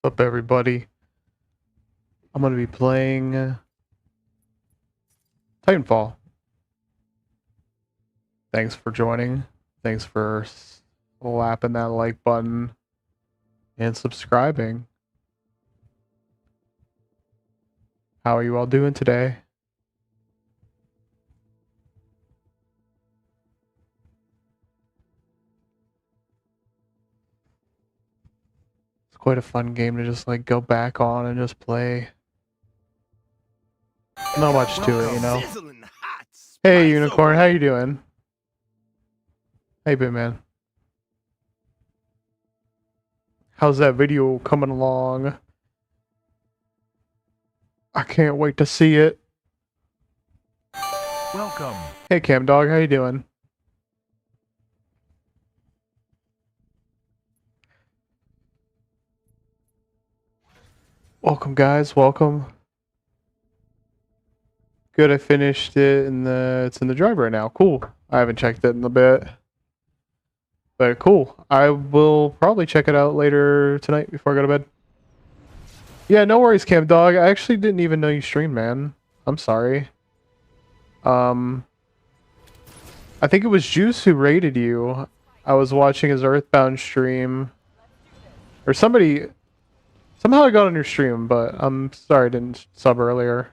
What's up, everybody? I'm gonna be playing Titanfall. Thanks for joining. Thanks for slapping that like button and subscribing. How are you all doing today? It's quite a fun game to just like go back on and just play. Not much to it, you know. Hey, Unicorn, how you doing? Hey, Bitman. How's that video coming along? I can't wait to see it. Welcome. Hey, Cam Dog, how you doing? Welcome, guys. Welcome. Good, I finished it and it's in the drive right now. Cool. I haven't checked it in a bit. But cool. I will probably check it out later tonight before I go to bed. Yeah, no worries, Cam Dog. I actually didn't even know you streamed, man. I'm sorry. I think it was Juice who raided you. I was watching his Earthbound stream. Or somebody... Somehow I got on your stream, but I'm sorry I didn't sub earlier.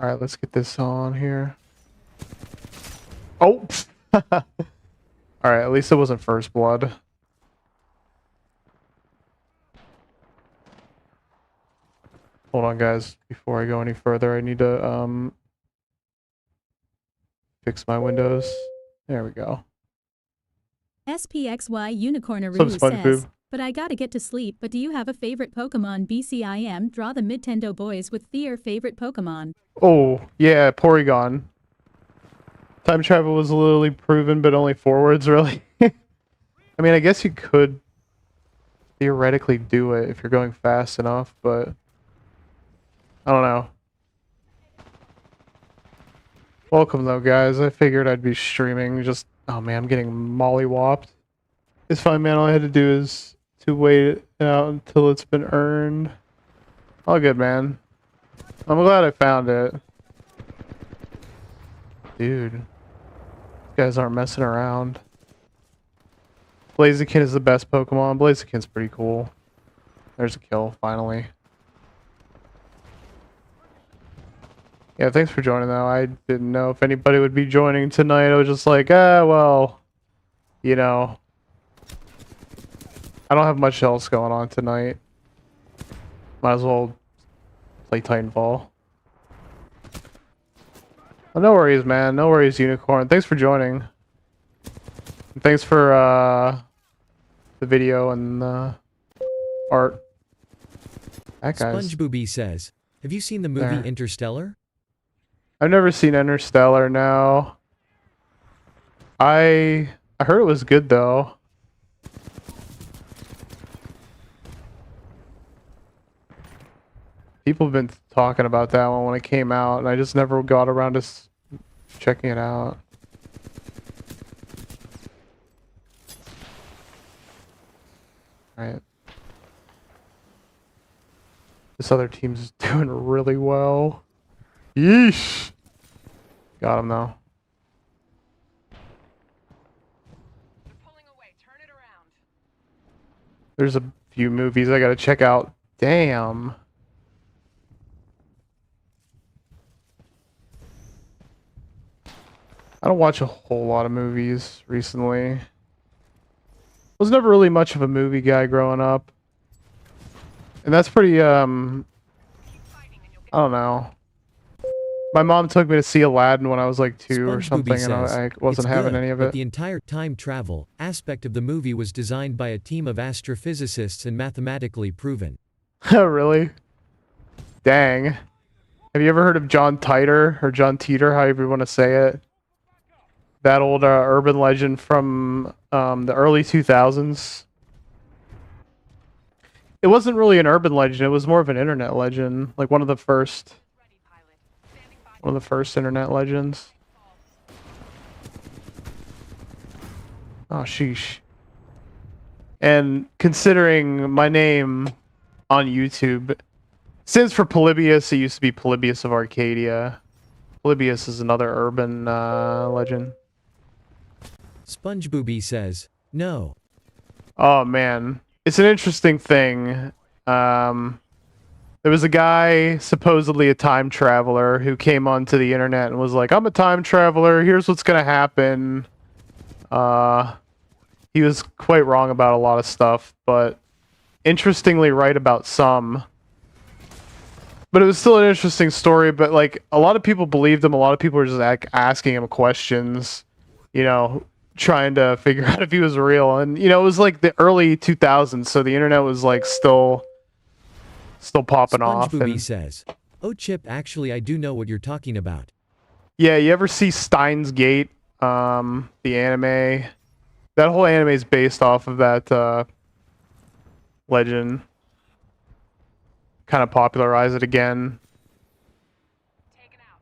Alright, let's get this on here. Oh! Alright, at least it wasn't First Blood. Hold on, guys. Before I go any further, I need to, fix my windows. There we go. SPXY Unicornaroo Some says, SpongeBob. but I gotta get to sleep, but do you have a favorite Pokemon? BCIM, draw the Nintendo boys with their favorite Pokemon. Oh, yeah, Porygon. Time travel was literally proven, but only forwards, really. I mean, I guess you could theoretically do it if you're going fast enough, but... I don't know. Welcome, though, guys. I figured I'd be streaming just... Oh, man, I'm getting mollywopped. It's fine, man. All I had to do is to wait it out until it's been earned. All good, man. I'm glad I found it. Dude. These guys aren't messing around. Blaziken is the best Pokemon. Blaziken's pretty cool. There's a kill, finally. Yeah, thanks for joining, though. I didn't know if anybody would be joining tonight. I was just like, well, you know. I don't have much else going on tonight. Might as well play Titanfall. Well, no worries, man. No worries, Unicorn. Thanks for joining. And thanks for the video and art. That guy's... SpongeBob says, have you seen the movie There. Interstellar? I've never seen Interstellar, no. I heard it was good, though. People have been talking about that one when it came out, and I just never got around to checking it out. Alright. This other team's doing really well. Yeesh! Got him, though. They're pulling away. Turn it around. There's a few movies I gotta check out. Damn. I don't watch a whole lot of movies recently. Was never really much of a movie guy growing up. And that's pretty, I don't know. My mom took me to see Aladdin when I was like 2 or SpongeBob something, and says, I wasn't "It's having good, any of but it. the entire time travel aspect of the movie was designed by a team of astrophysicists and mathematically proven." Really? Dang. Have you ever heard of John Titor, or John Teeter, however you want to say it? That old urban legend from the early 2000s. It wasn't really an urban legend, it was more of an internet legend. Like one of the first internet legends. Oh, sheesh. And considering my name on YouTube stands for Polybius, it used to be Polybius of Arcadia. Polybius is another urban legend. SpongeBoobie says, no. Oh man, it's an interesting thing. There was a guy, supposedly a time traveler, who came onto the internet and was like, "I'm a time traveler. Here's what's gonna happen." He was quite wrong about a lot of stuff, but interestingly right about some. But it was still an interesting story. But like a lot of people believed him. A lot of people were just asking him questions, you know, trying to figure out if he was real. And you know, it was like the early 2000s, so the internet was like still popping off. SpongeBoobie And says, oh Chip, actually I do know what you're talking about. yeah, you ever see Steins Gate? The anime. That whole anime is based off of that legend. Kind of popularize it again. Taken out.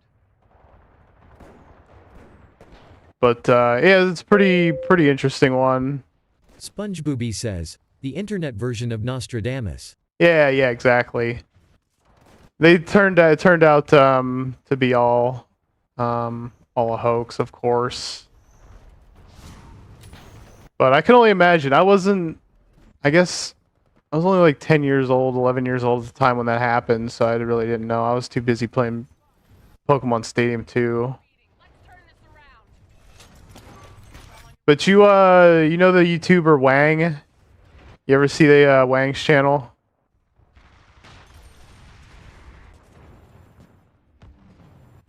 But yeah, it's pretty interesting one. SpongeBoobie says, the internet version of Nostradamus. Yeah, exactly. It turned out to be all a hoax, of course. But I can only imagine. I guess I was only like 10 years old, 11 years old at the time when that happened, so I really didn't know. I was too busy playing Pokemon Stadium 2. Let's turn this around. But you know the YouTuber Wang? You ever see the Wang's channel?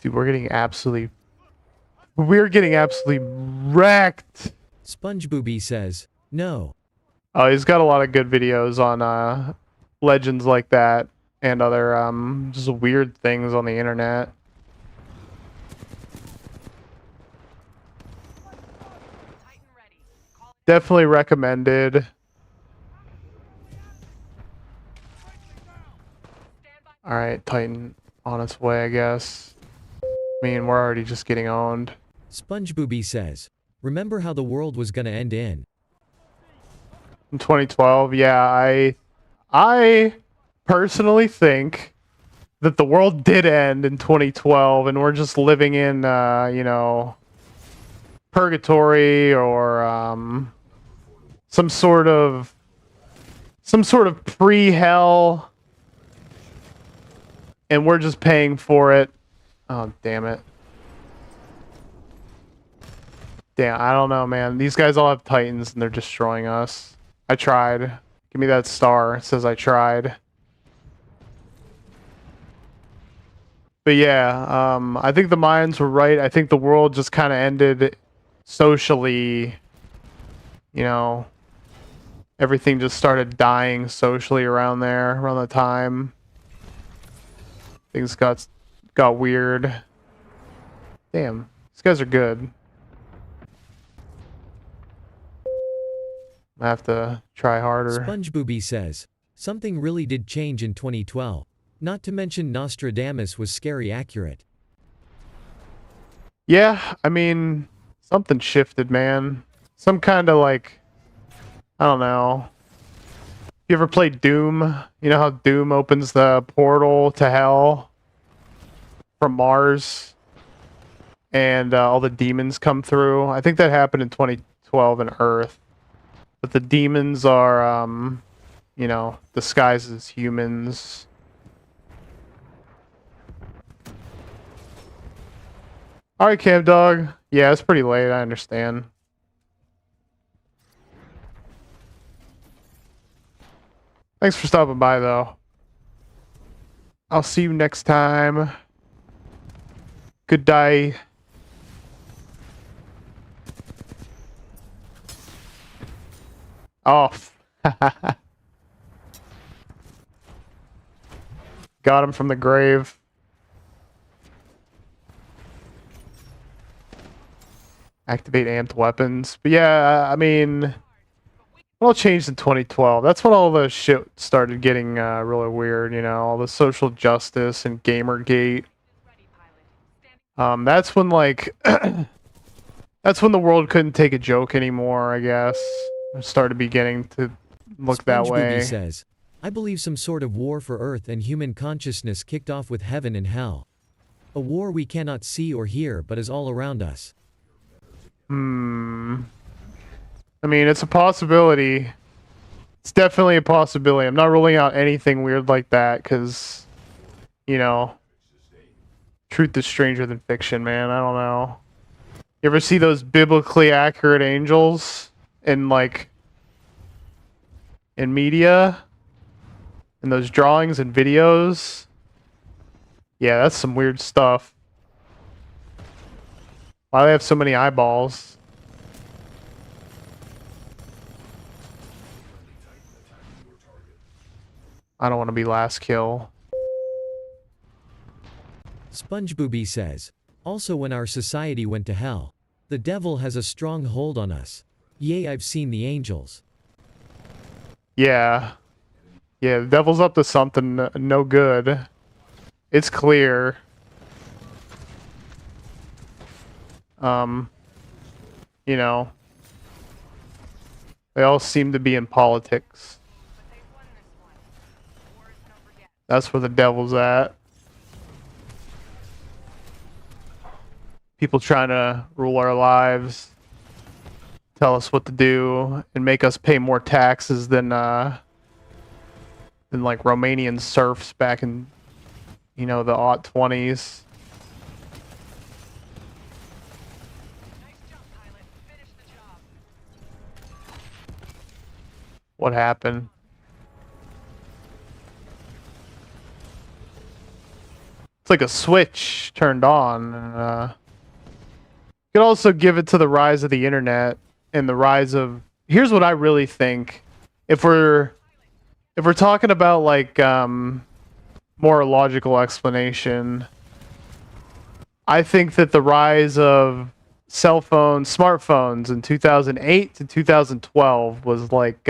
Dude, we're getting absolutely wrecked. SpongeBoobie says, no. Oh, he's got a lot of good videos on legends like that and other just weird things on the internet. Titan ready. Call it. Definitely recommended. Stand by. All right, Titan on its way, I guess. I mean, we're already just getting owned. SpongeBoobie says, remember how the world was gonna end in In 2012, yeah, I personally think that the world did end in 2012 and we're just living in you know, purgatory or some sort of pre-hell and we're just paying for it. Oh, damn it. Damn, I don't know, man. These guys all have Titans and they're destroying us. I tried. Give me that star. It says I tried. But yeah, I think the Mayans were right. I think the world just kind of ended socially. You know, everything just started dying socially around there, around the time. Things got weird. Damn, these guys are good. I have to try harder. SpongeBoobie says, something really did change in 2012. Not to mention Nostradamus was scary accurate. Yeah, I mean, something shifted, man. Some kind of like, I don't know. You ever played Doom? You know how Doom opens the portal to hell from Mars? And all the demons come through? I think that happened in 2012 in Earth. But the demons are, you know, disguised as humans. Alright, Cam Dog. Yeah, it's pretty late, I understand. Thanks for stopping by, though. I'll see you next time. Good day. Oh. Got him from the grave. Activate amped weapons. But yeah, I mean, it all changed in 2012. That's when all the shit started getting really weird, you know, all the social justice and Gamergate. Ready, pilot. Stand. That's when, like, That's when the world couldn't take a joke anymore, I guess. It started beginning to look that SpongeBoobie way. says, I believe some sort of war for Earth and human consciousness kicked off with heaven and hell. A war we cannot see or hear but is all around us. I mean, it's a possibility. It's definitely a possibility. I'm not ruling out anything weird like that, because, you know, truth is stranger than fiction, man. I don't know. You ever see those biblically accurate angels in, like, in media? In those drawings and videos? Yeah, that's some weird stuff. Why do they have so many eyeballs? I don't want to be last kill. SpongeBoobie says, also when our society went to hell, the devil has a strong hold on us. Yea, I've seen the angels. Yeah. Yeah, the devil's up to something no good. It's clear. You know, they all seem to be in politics. But they've won this one. War isn't over yet. That's where the devil's at. People trying to rule our lives, tell us what to do, and make us pay more taxes than like Romanian serfs back in, you know, the aught 20s. Nice jump, pilot. Finish the job. What happened? It's like a switch turned on. And, you could also give it to the rise of the internet and the rise of. Here's what I really think. If we're talking about like more logical explanation, I think that the rise of cell phones, smartphones in 2008 to 2012 was like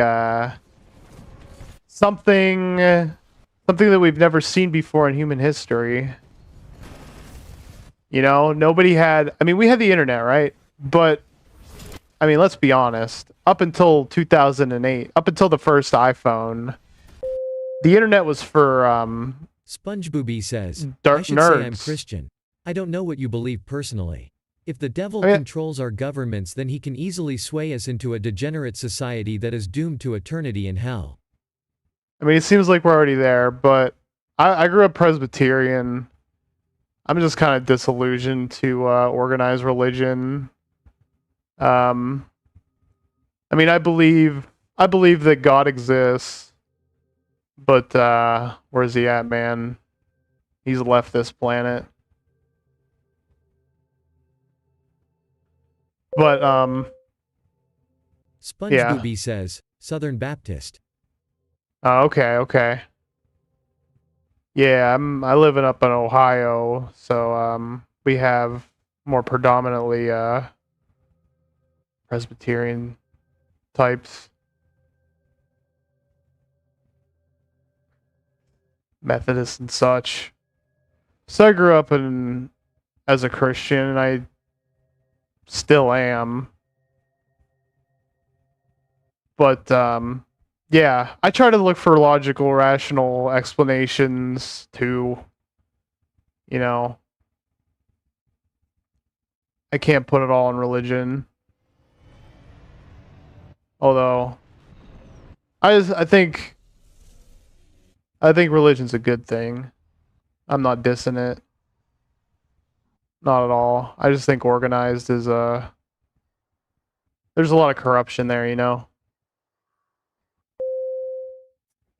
something that we've never seen before in human history. You know, nobody had. I mean, we had the internet, right? But I mean, let's be honest. Up until 2008, up until the first iPhone, the internet was for SpongeBoobie says, dark I should say I'm nerds. Christian. I don't know what you believe personally. If the devil I mean- controls our governments, then he can easily sway us into a degenerate society that is doomed to eternity in hell. I mean, it seems like we're already there, but I grew up Presbyterian. I'm just kind of disillusioned to organized religion. I mean, I believe that God exists, but where's he at, man? He's left this planet. But SpongeBoobie says, Southern Baptist. okay. Yeah, I living up in Ohio, so we have more predominantly Presbyterian types, Methodists and such. So I grew up as a Christian, and I still am. But yeah, I try to look for logical, rational explanations to, you know, I can't put it all on religion. Although, I think religion's a good thing. I'm not dissing it. Not at all. I just think organized is there's a lot of corruption there, you know.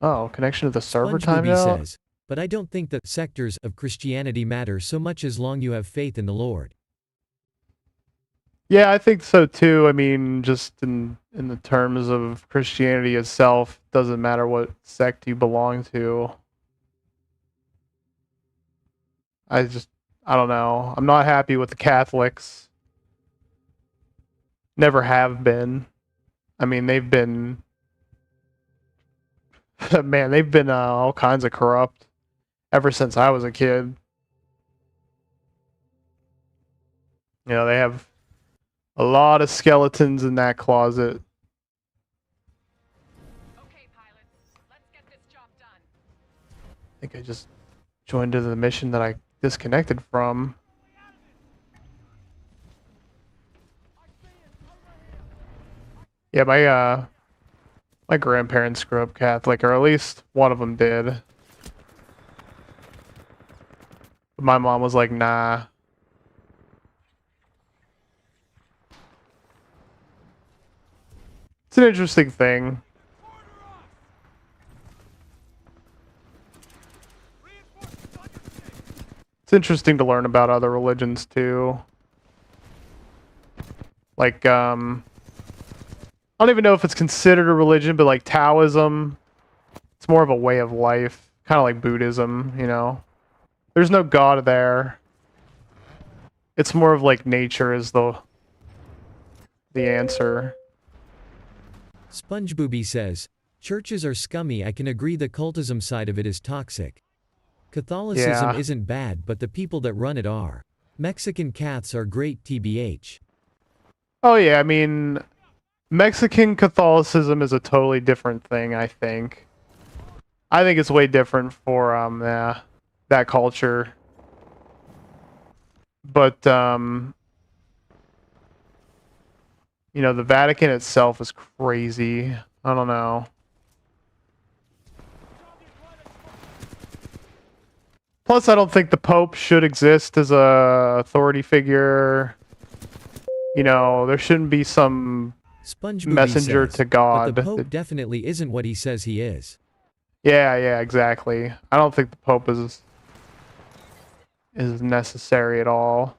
Oh, connection to the server timed SpongeBoobie out? says, but I don't think that sectors of Christianity matter so much as long you have faith in the Lord. Yeah, I think so too. I mean, just in the terms of Christianity itself, doesn't matter what sect you belong to. I don't know. I'm not happy with the Catholics. Never have been. I mean, they've been man, they've been all kinds of corrupt ever since I was a kid. You know, they have A lot of skeletons in that closet. Okay, pilots, let's get this job done. I think I just joined to the mission that I disconnected from. Yeah, my grandparents grew up Catholic, or at least one of them did. But my mom was like, nah. It's an interesting thing. It's interesting to learn about other religions too. Like, I don't even know if it's considered a religion, but like Taoism, it's more of a way of life, kind of like Buddhism, you know. There's no God there. It's more of like nature is the answer. SpongeBooby says, churches are scummy. I can agree the cultism side of it is toxic. Catholicism Yeah. isn't bad, but the people that run it are. Mexican Caths are great tbh. Oh yeah, I mean, Mexican Catholicism is a totally different thing, I think. I think it's way different for yeah, that culture. But you know, the Vatican itself is crazy. I don't know. Plus, I don't think the Pope should exist as a authority figure. You know, there shouldn't be some SpongeBooby messenger says, to but God. the Pope definitely isn't what he says he is. Yeah, exactly. I don't think the Pope is necessary at all.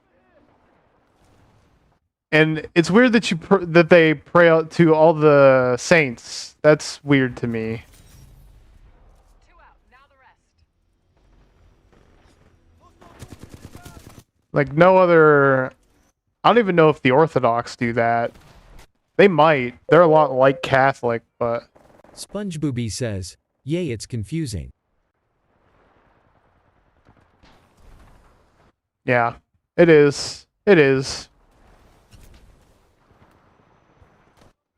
And it's weird that that they pray out to all the saints. That's weird to me. 2 out, now the rest. Like no other. I don't even know if the Orthodox do that. They might. They're a lot like Catholic, but SpongeBooby says, yay, it's confusing. yeah, it is. It is.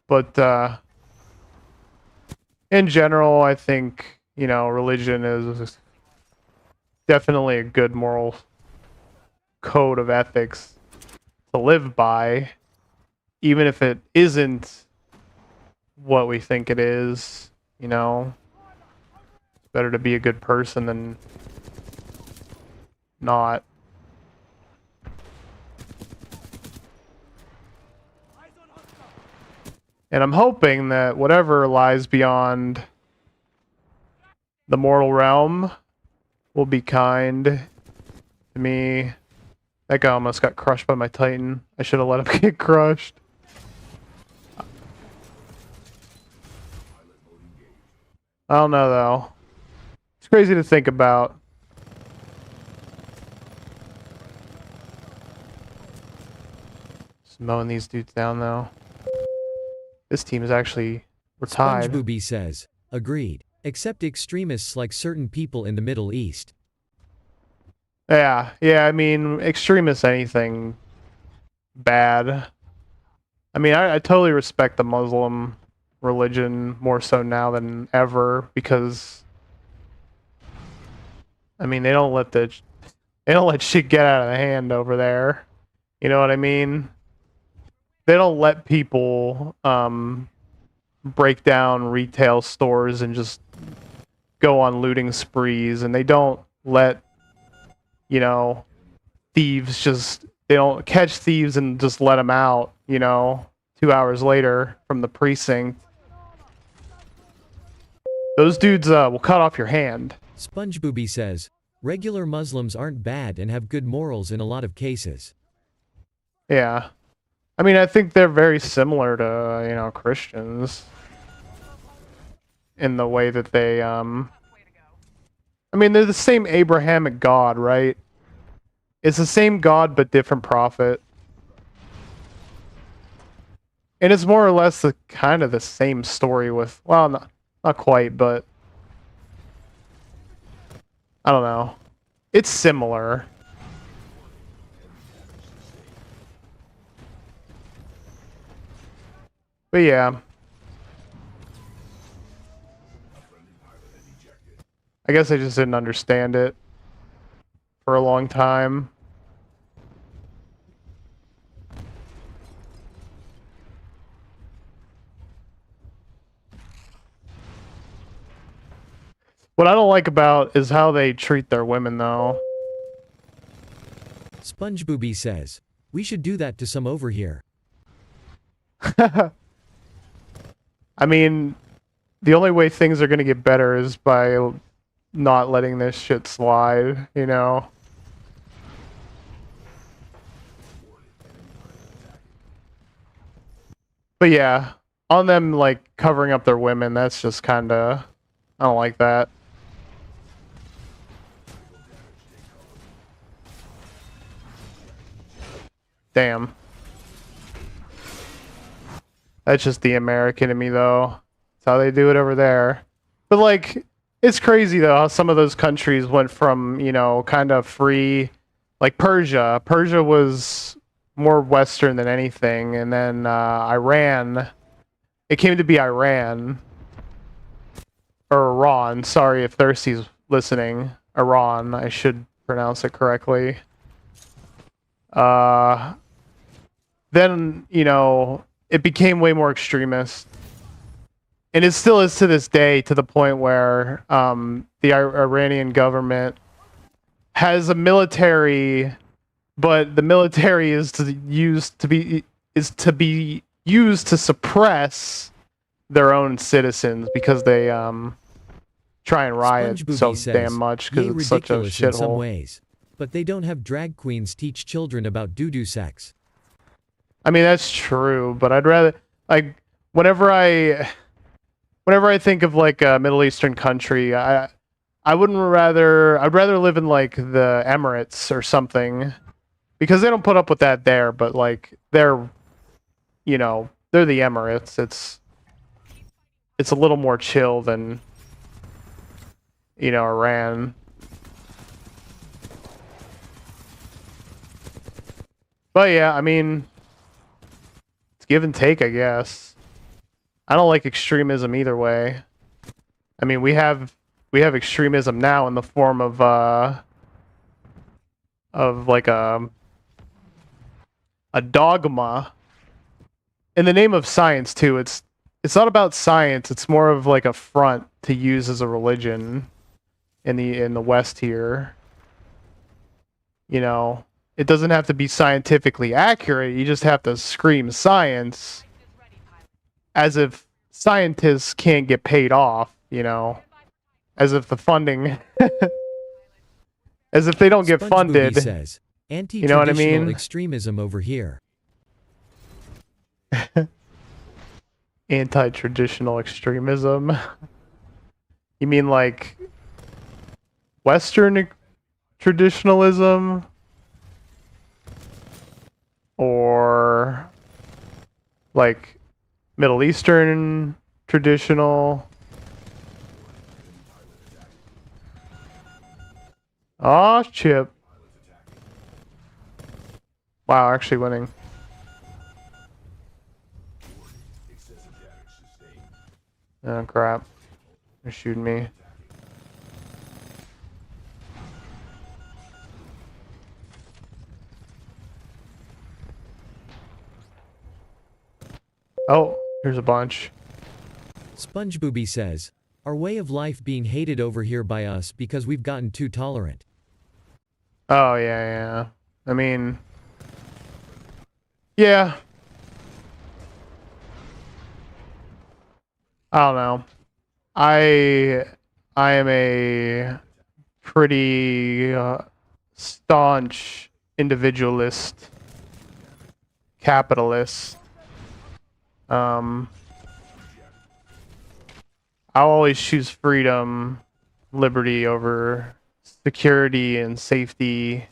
But in general, I think, you know, religion is definitely a good moral code of ethics to live by, even if it isn't what we think it is, you know. It's better to be a good person than not. And I'm hoping that whatever lies beyond the mortal realm will be kind to me. That guy almost got crushed by my Titan. I should have let him get crushed. I don't know though. It's crazy to think about. Just mowing these dudes down though. This team is actually, we're tied. SpongeBooby says, agreed. Except extremists like certain people in the Middle East. Yeah, I mean, extremists anything bad. I mean, I totally respect the Muslim religion more so now than ever because, I mean, they don't let shit get out of hand over there. You know what I mean? They don't let people break down retail stores and just go on looting sprees, and they don't let, you know, thieves just, they don't catch thieves and just let them out, you know, 2 hours later from the precinct. Those dudes will cut off your hand. SpongeBooby says, regular Muslims aren't bad and have good morals in a lot of cases. Yeah. I mean, I think they're very similar to, you know, Christians in the way that they, I mean, they're the same Abrahamic God, right? It's the same God, but different prophet. And it's more or less the kind of the same story with, well, not quite, but I don't know. It's similar. But yeah. I guess I just didn't understand it for a long time. What I don't like about is how they treat their women, though. SpongeBoobie says, we should do that to some over here. I mean, the only way things are gonna get better is by not letting this shit slide, you know? But yeah, on them, like, covering up their women, that's just kinda... I don't like that. Damn. That's just the American in me, though. That's how they do it over there. But, like, it's crazy, though, how some of those countries went from, you know, kind of free... Like, Persia. Persia was more Western than anything. And then, Iran... It came to be Iran. Or Iran. Sorry if Thirsty's listening. Iran. I should pronounce it correctly. Then, you know... It became way more extremist. And it still is to this day, to the point where the Iranian government has a military, but the military is to be used to suppress their own citizens because they try and riot so damn much because it's such a ridiculous in some shithole. ways, but they don't have drag queens teach children about doo-doo sex. I mean, that's true, but I'd rather, like, whenever I think of, like, a Middle Eastern country, I'd rather live in, like, the Emirates or something, because they don't put up with that there, but, like, they're the Emirates. It's a little more chill than, you know, Iran. But yeah, I mean... give and take, I guess. I don't like extremism either way. I mean, we have extremism now in the form of like a dogma in the name of science too. It's not about science. It's more of like a front to use as a religion in the West here. You know, it doesn't have to be scientifically accurate. You just have to scream science as if scientists can't get paid off, you know, as if the funding, as if they don't get funded. Says, you know what I mean? Extremism over here. Anti-traditional extremism. You mean like Western traditionalism? Or like Middle Eastern traditional? Aw, Chip. Wow, actually winning. Oh crap. They're shooting me. Oh, here's a bunch. SpongeBoobie says, our way of life being hated over here by us because we've gotten too tolerant. Oh, yeah. I mean... yeah. I don't know. I am a pretty staunch individualist, capitalist. I'll always choose freedom, liberty over security and safety.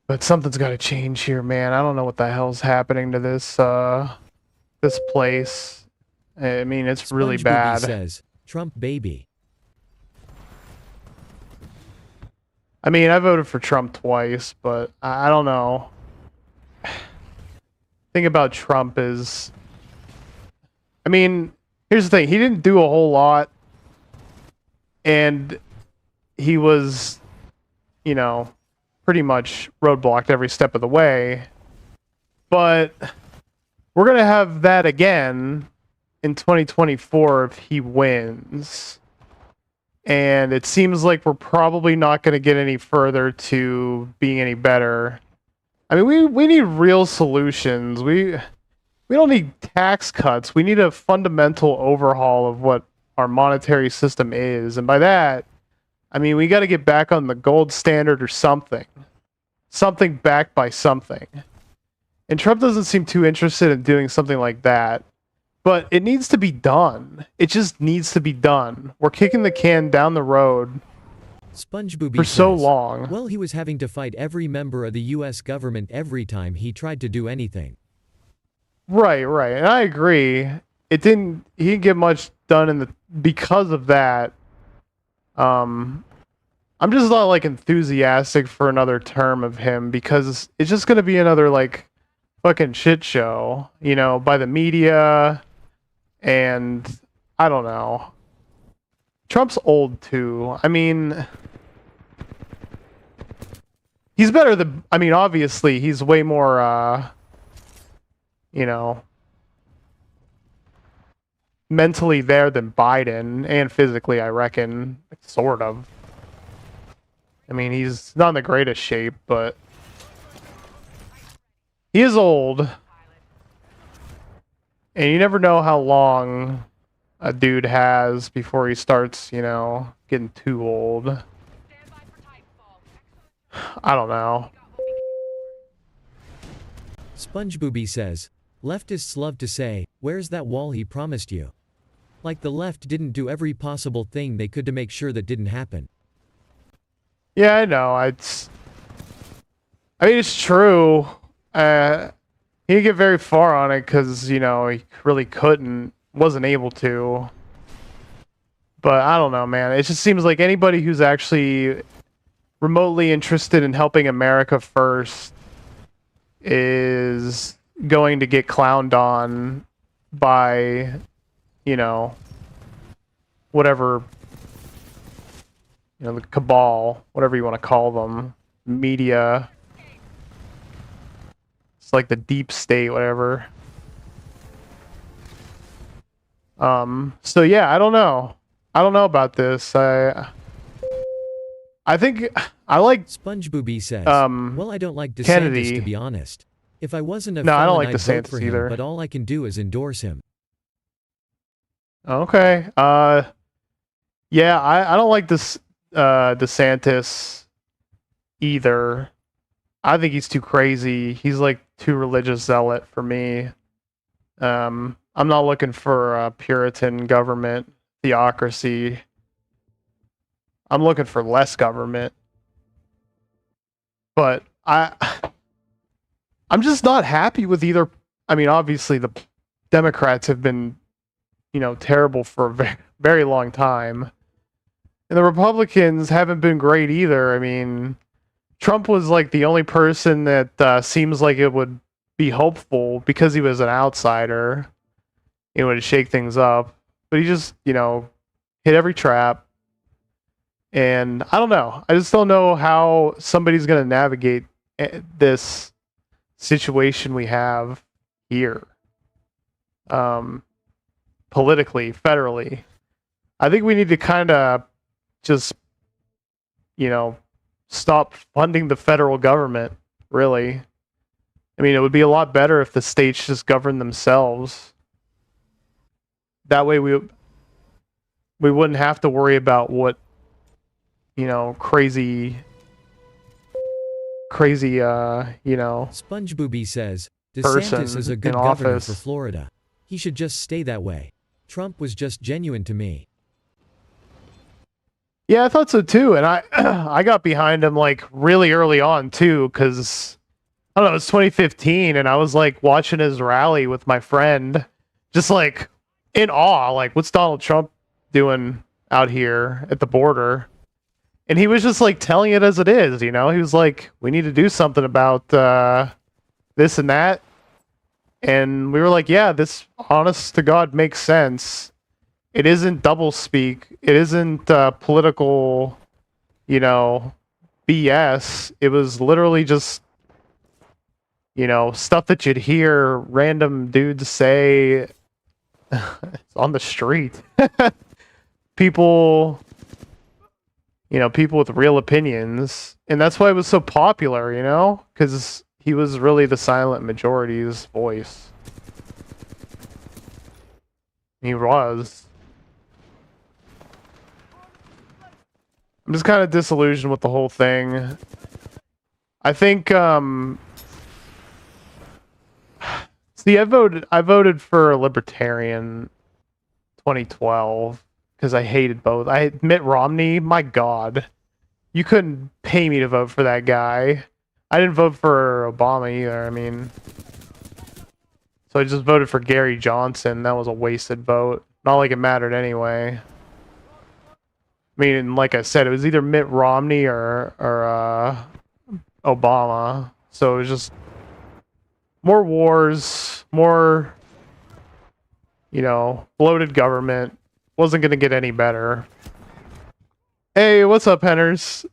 But something's got to change here, man. I don't know what the hell's happening to this this place. I mean, it's really bad. Says, Trump baby. I mean, I voted for Trump twice, but I don't know. Thing about Trump is I mean, here's the thing. He didn't do a whole lot. And he was, you know, pretty much roadblocked every step of the way. But we're going to have that again in 2024 if he wins. And it seems like we're probably not going to get any further to being any better. I mean, we need real solutions. We don't need tax cuts. We need a fundamental overhaul of what our monetary system is. And by that, I mean, we got to get back on the gold standard or something. Something backed by something. And Trump doesn't seem too interested in doing something like that. But it needs to be done. It just needs to be done. We're kicking the can down the road SpongeBob for so says, long. well, he was having to fight every member of the US government every time he tried to do anything. Right. And I agree. He didn't get much done because of that. I'm just not like enthusiastic for another term of him because it's just gonna be another like fucking shit show, you know, by the media. And I don't know. Trump's old too. I mean, he's better than, I mean, obviously he's way more, you know, mentally there than Biden, and physically, I reckon, sort of. I mean, he's not in the greatest shape, but he is old. And you never know how long a dude has before he starts, you know, getting too old. Stand by for Titanfall. Excellent. I don't know. Got what we came for. SpongeBob says, leftists love to say, where's that wall he promised you? Like the left didn't do every possible thing they could to make sure that didn't happen. Yeah, I know. I mean, it's true. He didn't get very far on it because, you know, he really wasn't able to. But I don't know, man. It just seems like anybody who's actually remotely interested in helping America first is going to get clowned on by, you know, whatever, you know, the cabal, whatever you want to call them, media. It's like the deep state, whatever. So yeah, I don't know. I don't know about this. I think I like SpongeBob says, well, I don't like DeSantis Kennedy. to be honest. If I wasn't a No, I don't felon, like I'd vote DeSantis for him, either. but all I can do is endorse him. Okay. Yeah, I don't like this DeSantis either. I think he's too crazy. He's like too religious zealot for me. I'm not looking for a Puritan government theocracy. I'm looking for less government. But I'm just not happy with either. I mean, obviously the Democrats have been, you know, terrible for a very, very long time. And the Republicans haven't been great either. I mean, Trump was like the only person that seems like it would be hopeful because he was an outsider. It would shake things up. But he just, you know, hit every trap. And I don't know. I just don't know how somebody's going to navigate this situation we have here. Politically, federally. I think we need to kind of just, you know, stop funding the federal government, really. I mean, it would be a lot better if the states just governed themselves. That way we wouldn't have to worry about what, you know, crazy, you know, SpongeBob says, person DeSantis is a in good governor office. for Florida. He should just stay that way. Trump was just genuine to me. Yeah, I thought so too, and I got behind him like really early on too, because I don't know, it's 2015, and I was like watching his rally with my friend, just like in awe, like what's Donald Trump doing out here at the border? And he was just like telling it as it is, you know. He was like, "We need to do something about this and that." And we were like, yeah, this honest to God makes sense. It isn't doublespeak. It isn't political, you know, BS. It was literally just, you know, stuff that you'd hear random dudes say on the street. People, you know, people with real opinions. And that's why it was so popular, you know? Because he was really the silent majority's voice. He was. I'm just kind of disillusioned with the whole thing. I think, see, I voted for a libertarian 2012 because I hated both. Mitt Romney, my God. You couldn't pay me to vote for that guy. I didn't vote for Obama either, I mean. So I just voted for Gary Johnson. That was a wasted vote. Not like it mattered anyway. I mean, like I said, it was either Mitt Romney or Obama. So it was just more wars, more, you know, bloated government. Wasn't going to get any better. Hey, what's up, Henners?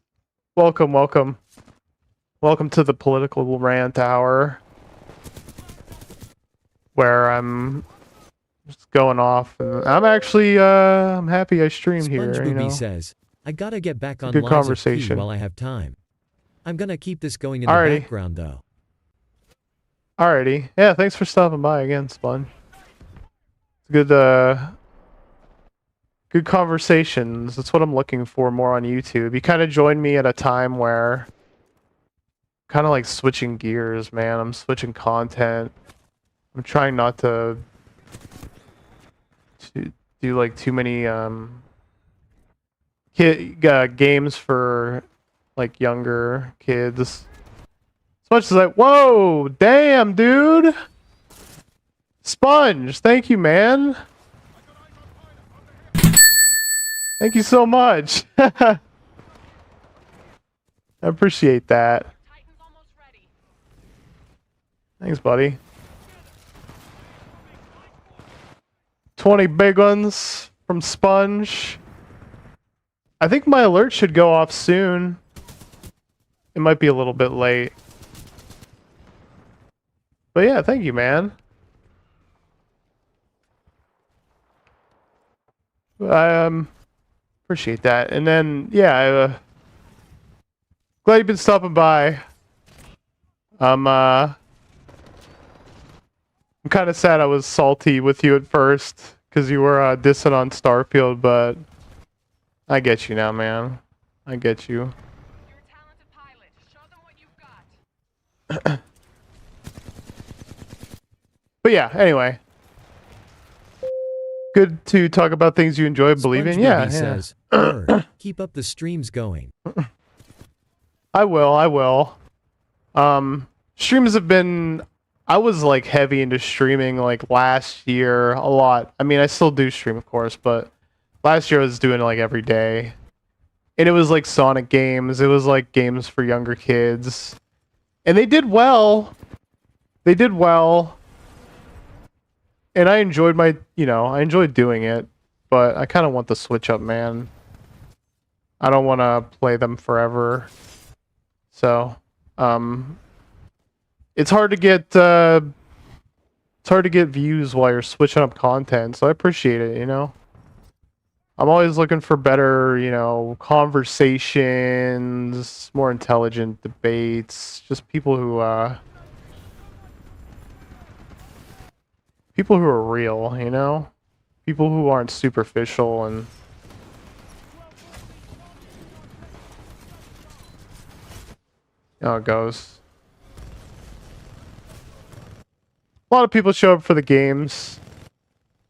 Welcome, welcome. Welcome to the political rant hour. Where I'm just going off. And I'm actually, I'm happy I streamed here, you know. says, I gotta get back on Good Lies of P conversation. while I have time. I'm gonna keep this going in the Alrighty. background though. Alrighty. Yeah, thanks for stopping by again, Sponge. Good, good conversations. That's what I'm looking for more on YouTube. You kind of joined me at a time where kind of like switching gears, man. I'm switching content. I'm trying not to do like too many games for like younger kids. As much as whoa, damn, dude. Sponge, thank you, man. Thank you so much. I appreciate that. Titan's almost ready. Thanks, buddy. 20 big ones from Sponge. I think my alert should go off soon. It might be a little bit late. But yeah, thank you, man. I appreciate that. And then, yeah, glad you've been stopping by. I'm kind of sad I was salty with you at first because you were dissing on Starfield, but I get you now, man. I get you. You're a talented pilot. Show them what you've got. But yeah, anyway. Good to talk about things you enjoy, believe in. Yeah, yeah. Says, "Word, keep up the streams going. I will. Streams have been... I was like heavy into streaming like last year a lot. I mean, I still do stream, of course, but last year I was doing it like every day. And it was like Sonic games. It was like games for younger kids. And they did well. They did well. And I enjoyed I enjoyed doing it. But I kind of want the switch up, man. I don't want to play them forever. So, it's hard to get views while you're switching up content, so I appreciate it, you know. I'm always looking for better, you know, conversations, more intelligent debates, just people who are real, you know? People who aren't superficial and you know how it goes. A lot of people show up for the games.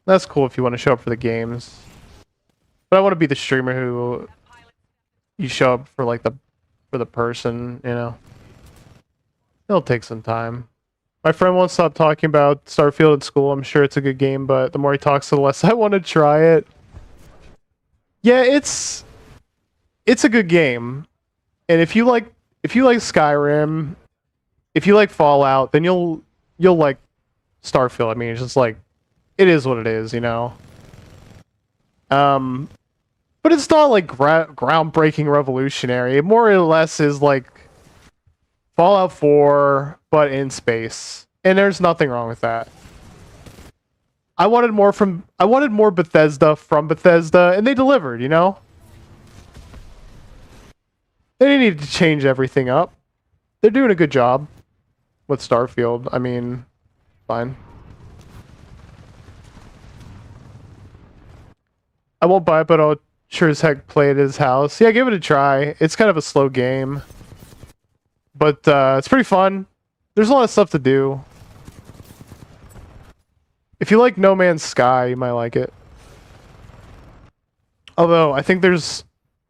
That's cool if you want to show up for the games. But I want to be the streamer who you show up for like for the person, you know. It'll take some time. My friend won't stop talking about Starfield at school. I'm sure it's a good game, but the more he talks, the less I want to try it. Yeah, it's a good game. And if you like Skyrim, if you like Fallout, then you'll like Starfield. I mean, it's just like, it is what it is, you know? But it's not like groundbreaking revolutionary. It more or less is like Fallout 4, but in space. And there's nothing wrong with that. I wanted more Bethesda from Bethesda, and they delivered, you know? They didn't need to change everything up. They're doing a good job with Starfield. I mean, fine. I won't buy it, but I'll sure as heck play it at his house. Yeah, give it a try. It's kind of a slow game. But it's pretty fun. There's a lot of stuff to do. If you like No Man's Sky, you might like it. Although, I think there's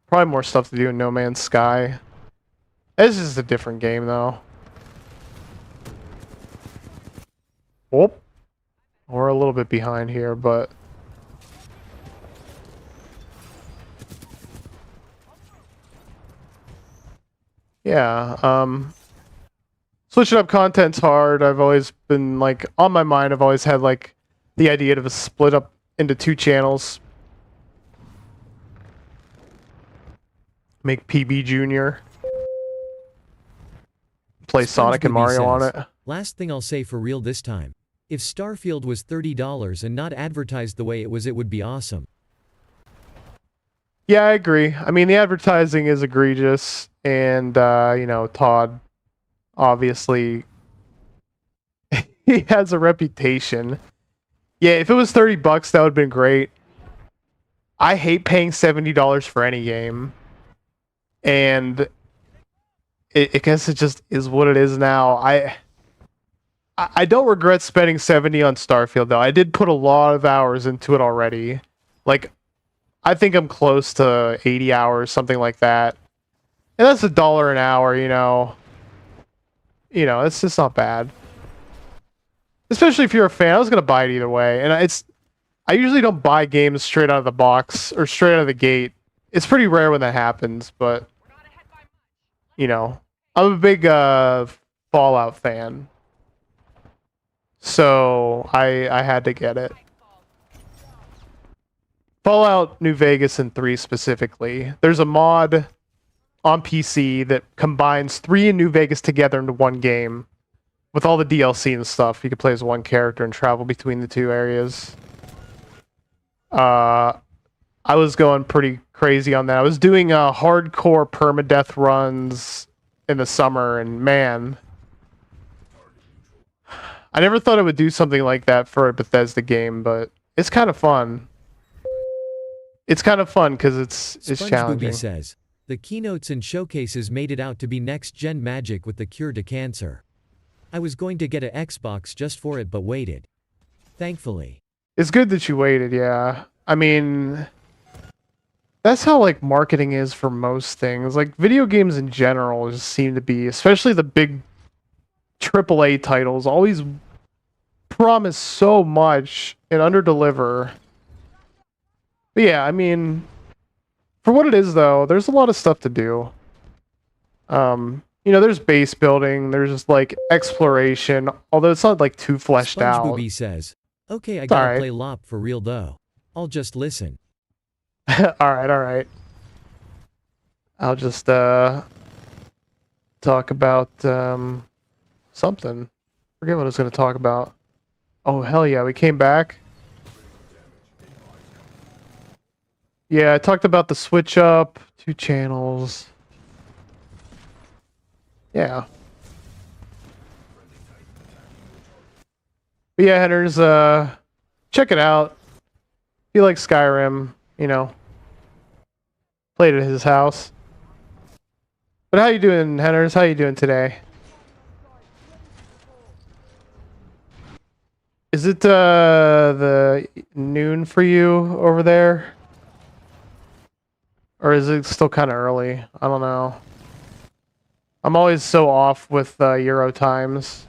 probably more stuff to do in No Man's Sky. This is a different game, though. Whoop. We're a little bit behind here, but... yeah, switching up content's hard. I've always been, like, on my mind, I've always had, like, the idea of a split up into 2 channels. Make PB Jr. Play Sonic and Mario on it. Last thing I'll say for real this time. If Starfield was $30 and not advertised the way it was, it would be awesome. Yeah, I agree. I mean, the advertising is egregious, and, you know, Todd, obviously, he has a reputation. Yeah, if it was $30, that would have been great. I hate paying $70 for any game, and I guess it just is what it is now. I don't regret spending 70 on Starfield, though. I did put a lot of hours into it already. Like, I think I'm close to 80 hours, something like that. And that's $1 an hour, you know. You know, it's just not bad. Especially if you're a fan. I was going to buy it either way. And I usually don't buy games straight out of the box or straight out of the gate. It's pretty rare when that happens, but, you know, I'm a big Fallout fan. So I had to get it. Fallout New Vegas and 3 specifically. There's a mod on PC that combines 3 and New Vegas together into one game. With all the DLC and stuff. You can play as one character and travel between the 2 areas. I was going pretty crazy on that. I was doing hardcore permadeath runs in the summer, and man, I never thought I would do something like that for a Bethesda game, but it's kind of fun. It's kind of fun because it's challenging. Says, the keynotes and showcases made it out to be next-gen magic with the cure to cancer. I was going to get an Xbox just for it but waited. Thankfully. It's good that you waited, yeah. I mean, that's how, like, marketing is for most things. Like, video games in general just seem to be, especially the big AAA titles, always promise so much and underdeliver. But yeah, I mean, for what it is, though, there's a lot of stuff to do. You know, there's base building, there's just, like, exploration, although it's not, like, too fleshed out. SpongeBob says, okay, I gotta play LOP for real, though. I'll just listen. Alright. I'll just, talk about, something. Forget what I was gonna talk about. Oh, hell yeah, we came back. Yeah, I talked about the switch up, 2 channels. Yeah. But yeah, Henners, check it out. If you like Skyrim, you know, played at his house. But how you doing, Henners? How you doing today? Is it the noon for you over there? Or is it still kind of early? I don't know. I'm always so off with Euro times.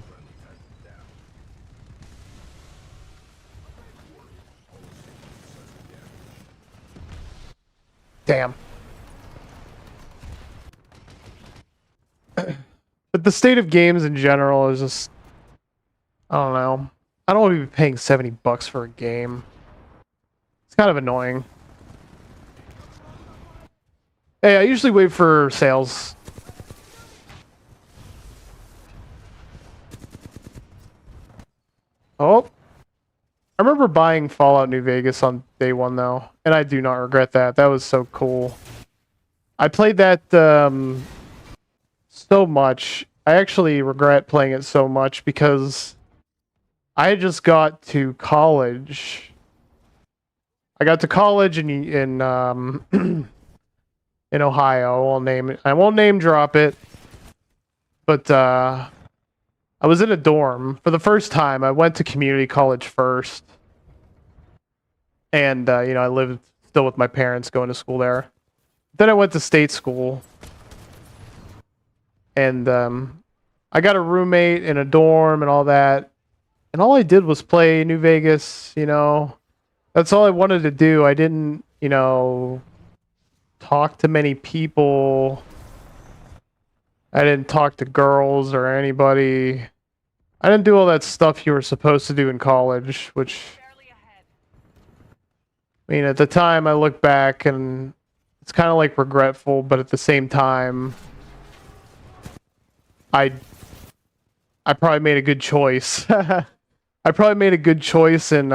Damn. But the state of games in general is just... I don't know. I don't want to be paying $70 for a game. It's kind of annoying. Hey, I usually wait for sales. Oh. I remember buying Fallout New Vegas on day one, though. And I do not regret that. That was so cool. I played that so much. I actually regret playing it so much because I just got to college. I got to college in in Ohio. I won't name drop it, but I was in a dorm for the first time. I went to community college first, and I lived still with my parents going to school there. Then I went to state school, and I got a roommate in a dorm and all that. And all I did was play New Vegas. That's all I wanted to do. I didn't, talk to many people. I didn't talk to girls or anybody. I didn't do all that stuff you were supposed to do in college, which, Barely ahead. I mean, at the time I look back and it's kind of like regretful, but at the same time, I probably made a good choice. I probably made a good choice in,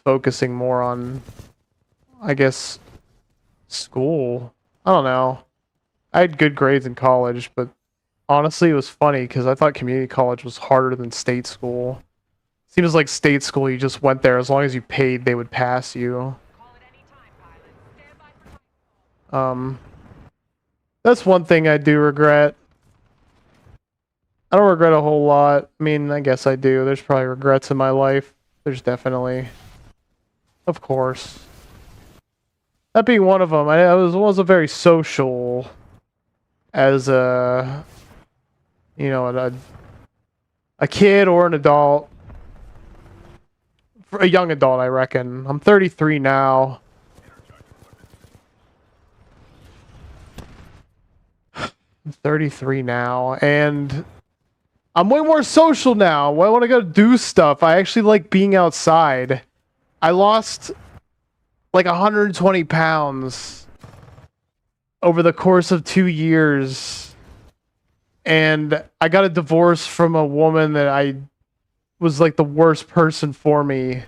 focusing more on, I guess, school. I don't know. I had good grades in college, but honestly, it was funny because I thought community college was harder than state school. Seems like state school, you just went there. As long as you paid, they would pass you. Call it any time, pilot. Stand by for That's one thing I do regret. I don't regret a whole lot. I mean, I guess I do. There's probably regrets in my life. There's definitely. Of course. That being one of them, I wasn't very social as a kid or an adult. For a young adult, I reckon. I'm 33 now. I'm 33 now, and I'm way more social now. I want to go do stuff. I actually like being outside. I lost like 120 pounds over the course of 2 years. And I got a divorce from a woman that I was like the worst person for me.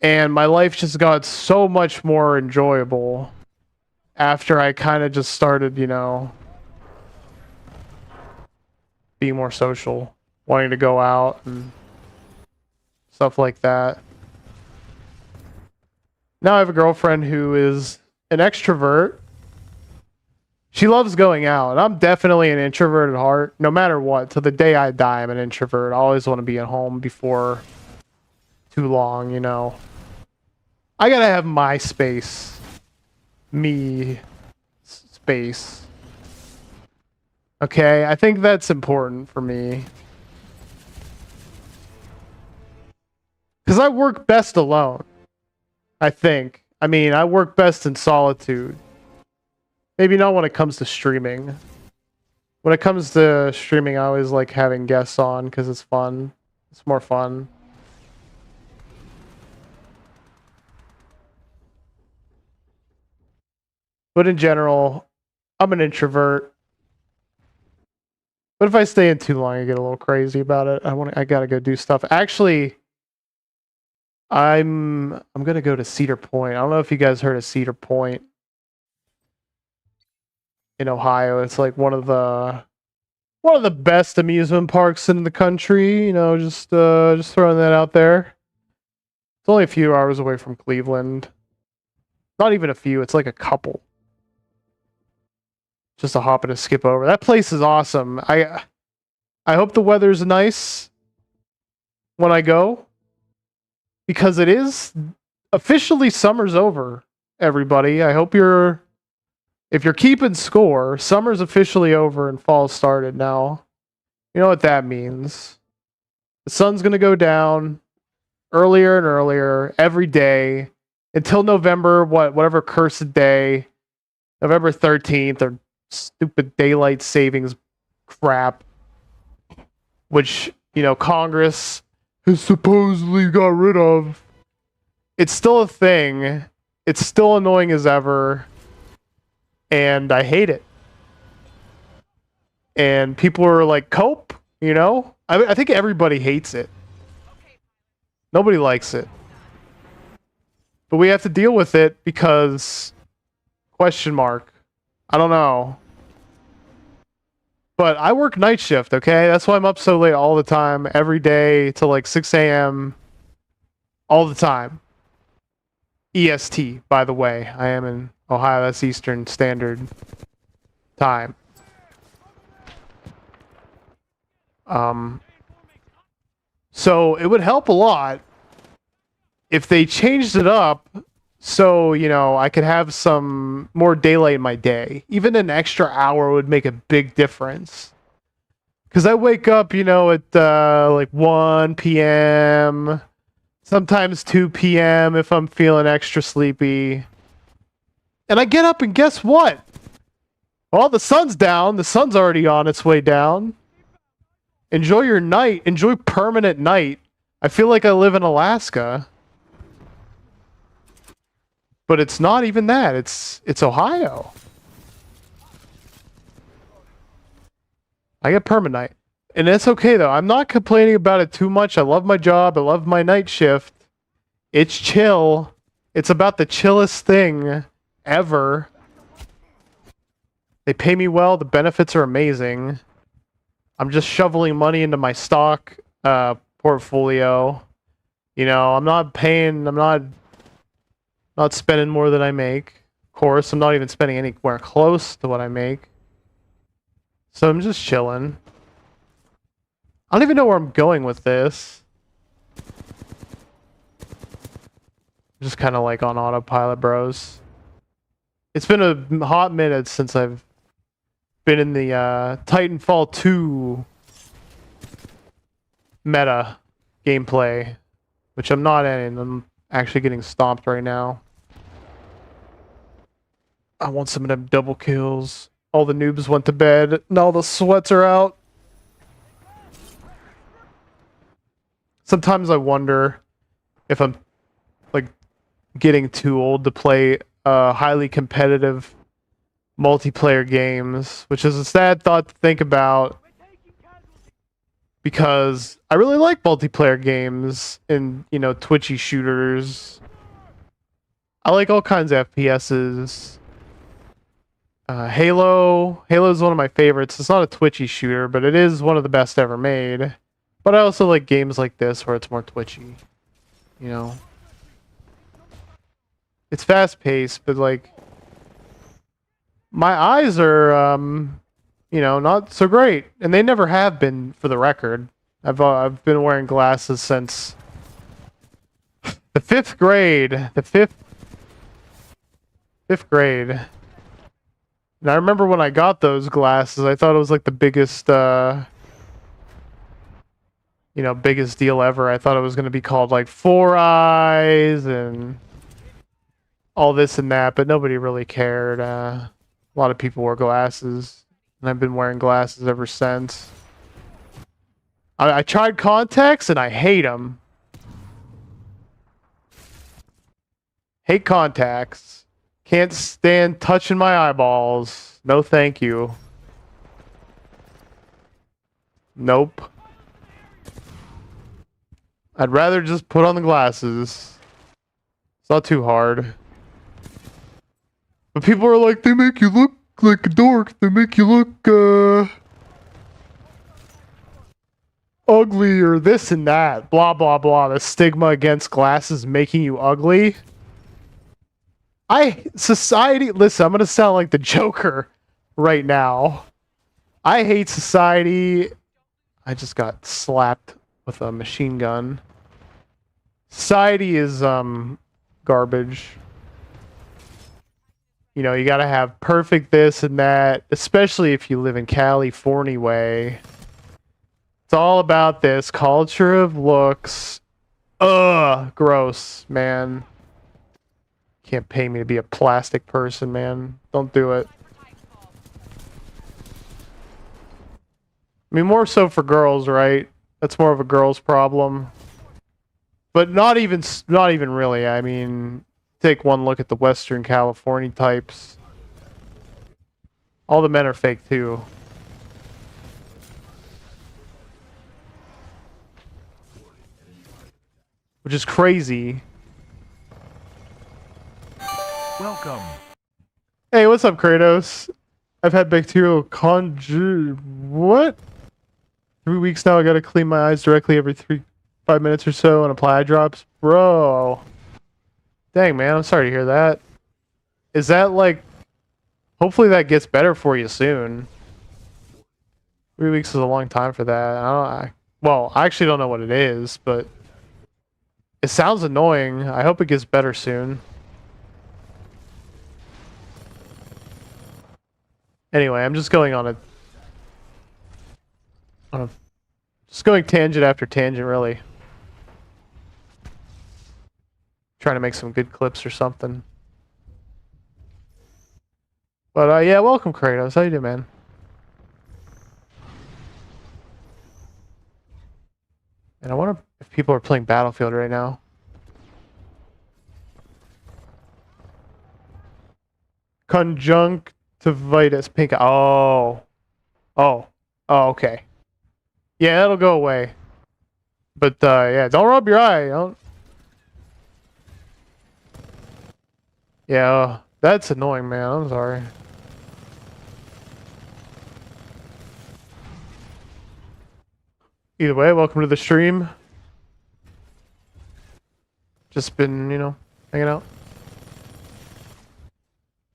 And my life just got so much more enjoyable after I kind of just started, being more social, wanting to go out and stuff like that. Now I have a girlfriend who is an extrovert. She loves going out, and I'm definitely an introvert at heart. No matter what, to the day I die, I'm an introvert. I always want to be at home before too long, I gotta have my space. Space. Okay, I think that's important for me. Because I work best alone. I think. I mean, I work best in solitude. Maybe not when it comes to streaming. When it comes to streaming, I always like having guests on because it's fun. It's more fun. But in general, I'm an introvert. But if I stay in too long, I get a little crazy about it. I gotta go do stuff. Actually, I'm gonna go to Cedar Point. I don't know if you guys heard of Cedar Point in Ohio. It's like one of the best amusement parks in the country. Just throwing that out there. It's only a few hours away from Cleveland. Not even a few. It's like a couple. Just a hop and a skip over. That place is awesome. I hope the weather's nice when I go, because it is officially summer's over, everybody. I hope if you're keeping score, summer's officially over and fall started now. You know what that means. The sun's going to go down earlier and earlier every day until November, whatever cursed day, November 13th, or stupid daylight savings crap. which, you know, Congress has supposedly got rid of. It's still a thing. It's still annoying as ever. And I hate it. And people are like, cope, you know? I think everybody hates it. Nobody likes it. But we have to deal with it because... Question mark. I don't know. But I work night shift, okay? That's why I'm up so late all the time, every day till like 6 a.m. all the time. EST, by the way. I am in Ohio, that's Eastern Standard Time. So it would help a lot if they changed it up so, you know, I could have some more daylight in my day. Even an extra hour would make a big difference. Because I wake up, you know, at like 1 p.m., sometimes 2 p.m. if I'm feeling extra sleepy. And I get up and guess what? Well, the sun's down. The sun's already on its way down. Enjoy your night. Enjoy permanent night. I feel like I live in Alaska. But it's not even that. It's Ohio. I get permanent. And it's okay though. I'm not complaining about it too much. I love my job. I love my night shift. It's chill. It's about the chillest thing ever. They pay me well. The benefits are amazing. I'm just shoveling money into my stock portfolio. You know, I'm not spending more than I make. Of course, I'm not even spending anywhere close to what I make. So I'm just chilling. I don't even know where I'm going with this. Just kind of like on autopilot, bros. It's been a hot minute since I've been in the Titanfall 2 meta gameplay, which I'm not in. I'm actually getting stomped right now. I want some of them double kills. All the noobs went to bed, and all the sweats are out. Sometimes I wonder if I'm, like, getting too old to play highly competitive multiplayer games, which is a sad thought to think about. Because I really like multiplayer games and, you know, twitchy shooters. I like all kinds of FPSs. Halo is one of my favorites. It's not a twitchy shooter, but it is one of the best ever made. But I also like games like this where it's more twitchy, you know. It's fast paced, but like my eyes are you know, not so great, and they never have been, for the record. I've been wearing glasses since the 5th grade. The fifth grade. And I remember when I got those glasses, I thought it was like the biggest, you know, biggest deal ever. I thought it was going to be called like 4 Eyes and all this and that, but nobody really cared. A lot of people wore glasses, and I've been wearing glasses ever since. I tried contacts, and I hate them. Hate contacts. Can't stand touching my eyeballs. No thank you. Nope. I'd rather just put on the glasses. It's not too hard. But people are like, they make you look like a dork. They make you look, ugly or this and that. Blah, blah, blah. The stigma against glasses making you ugly. Society, listen, I'm gonna sound like the Joker right now. I hate society. I just got slapped with a machine gun. Society is, garbage. You know, you gotta have perfect this and that, especially if you live in California way. It's all about this culture of looks. Ugh, gross, man. Can't pay me to be a plastic person, man. Don't do it. I mean, more so for girls, right? That's more of a girls' problem. But not even really. I mean, take one look at the Western California types. All the men are fake too. Which is crazy. Welcome. Hey, what's up, Kratos? I've had bacterial what? 3 weeks now. I gotta clean my eyes directly every 5 minutes or so and apply eye drops. Bro. Dang, man. I'm sorry to hear that. Is that like... Hopefully that gets better for you soon. 3 weeks is a long time for that. Well, I actually don't know what it is, but... It sounds annoying. I hope it gets better soon. Anyway, I'm just going on a just going tangent after tangent, really. Trying to make some good clips or something. But yeah, welcome, Kratos. How you doing, man? And I wonder if people are playing Battlefield right now. Conjunctivitis pink. Oh, okay. Yeah, that'll go away. But yeah, don't rub your eye. Don't. Yeah, that's annoying, man. I'm sorry. Either way, welcome to the stream. Just been, you know, hanging out.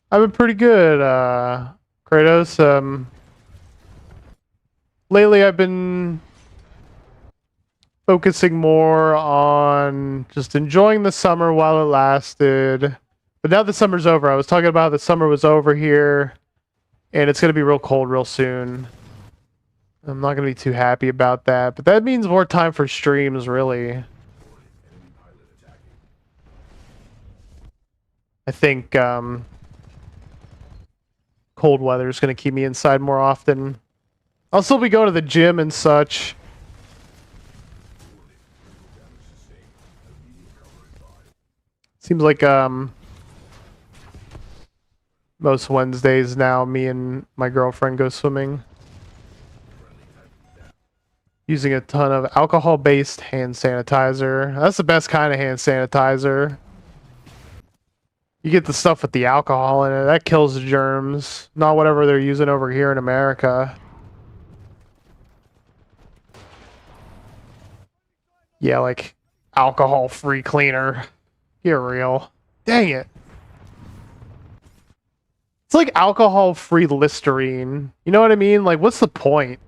I've been pretty good, Kratos. Lately I've been focusing more on just enjoying the summer while it lasted. But now the summer's over. I was talking about the summer was over here, and it's going to be real cold real soon. I'm not going to be too happy about that, but that means more time for streams, really. I think cold weather is going to keep me inside more often. I'll still be going to the gym and such. Seems like most Wednesdays now, me and my girlfriend go swimming. Using a ton of alcohol-based hand sanitizer. That's the best kind of hand sanitizer. You get the stuff with the alcohol in it. That kills the germs. Not whatever they're using over here in America. Yeah, like alcohol-free cleaner. You're real. Dang it. It's like alcohol-free Listerine. You know what I mean? Like, what's the point?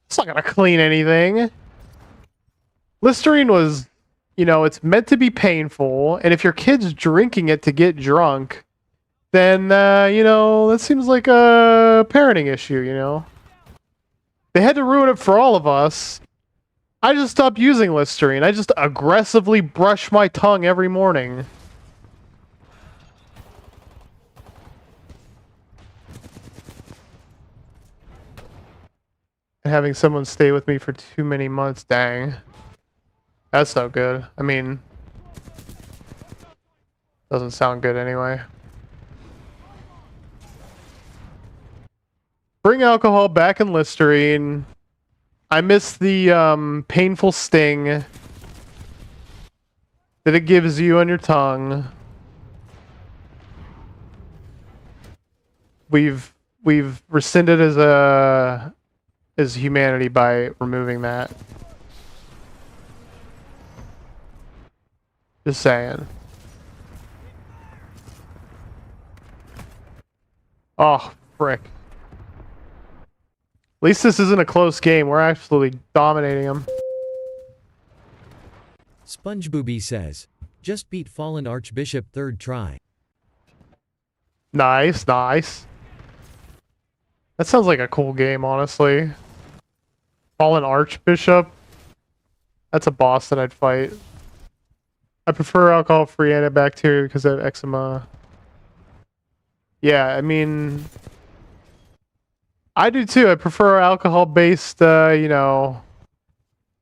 It's not gonna clean anything. Listerine was, you know, it's meant to be painful, and if your kid's drinking it to get drunk, then, you know, that seems like a parenting issue, you know? They had to ruin it for all of us. I just stopped using Listerine. I just aggressively brush my tongue every morning. And having someone stay with me for too many months, dang. That's no good. I mean, doesn't sound good anyway. Bring alcohol back in Listerine. I miss the painful sting that it gives you on your tongue. We've rescinded as humanity by removing that. Just saying. Oh, frick. At least this isn't a close game. We're absolutely dominating them. SpongeBooby says, just beat Fallen Archbishop third try. Nice, nice. That sounds like a cool game, honestly. Fallen Archbishop. That's a boss that I'd fight. I prefer alcohol-free antibacterial because I have eczema. Yeah, I mean... I do too. I prefer alcohol-based, you know.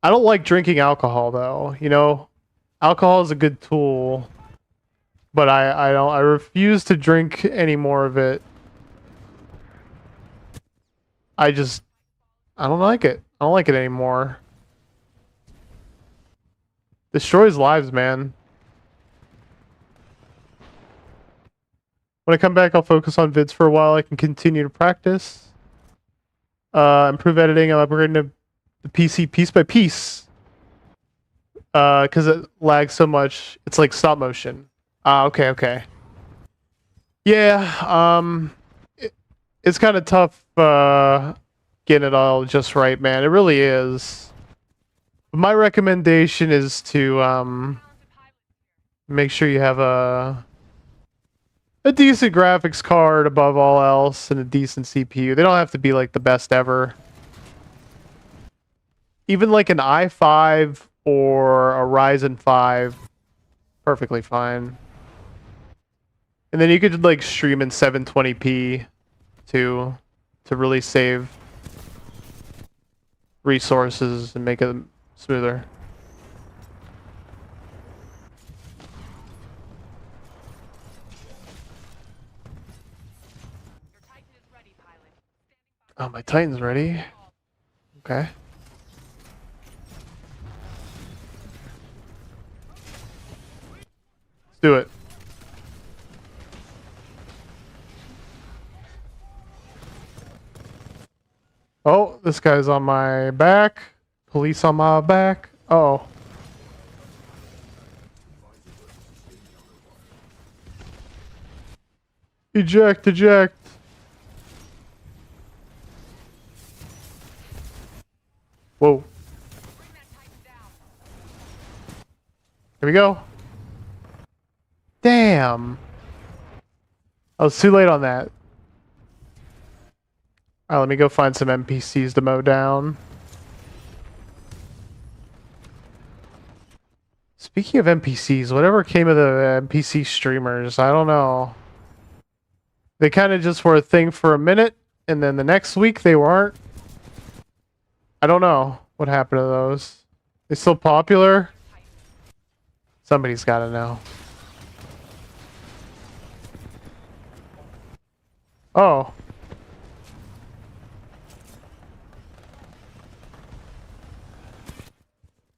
I don't like drinking alcohol though, you know. Alcohol is a good tool, but I refuse to drink any more of it. I just I don't like it. I don't like it anymore. Destroys lives, man. When I come back, I'll focus on vids for a while. I can continue to practice. Improve editing. I'm upgrading the PC piece by piece. Because it lags so much. It's like stop motion. Okay, okay. Yeah, it's kind of tough getting it all just right, man. It really is. My recommendation is to make sure you have a decent graphics card above all else and a decent CPU. They don't have to be like the best ever. Even like an i5 or a Ryzen 5, perfectly fine. And then you could like stream in 720p too, to really save resources and make it smoother. Your Titan is ready, pilot. Oh, my Titan's ready. Okay. Let's do it. Oh, this guy's on my back. Police on my back. Oh. Eject, eject. Whoa. Bring that Titan down. Here we go. Damn. I was too late on that. Alright, let me go find some NPCs to mow down. Speaking of NPCs, whatever came of the NPC streamers, I don't know. They kind of just were a thing for a minute, and then the next week they weren't. I don't know what happened to those. They still popular? Somebody's gotta know. Oh.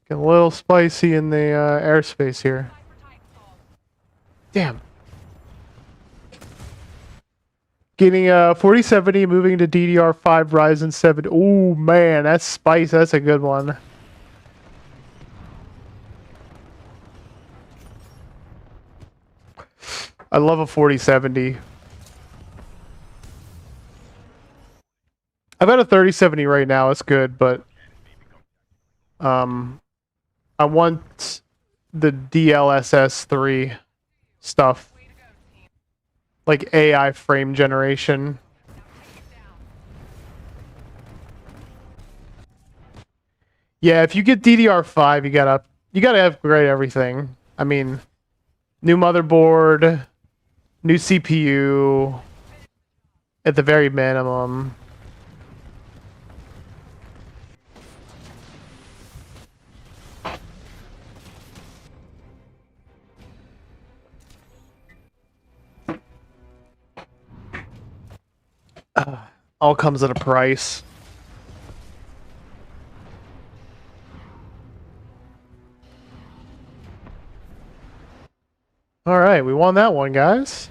Getting a little spicy in the airspace here. Damn. Getting 4070, moving to DDR5 Ryzen 7. Ooh, man, that's spice. That's a good one. I love a 4070. I've got a 3070 right now. It's good, but I want the DLSS 3 stuff. Like AI frame generation. Yeah, if you get DDR5, you gotta upgrade everything. I mean, new motherboard, new CPU, at the very minimum. All comes at a price. All right, we won that one, guys.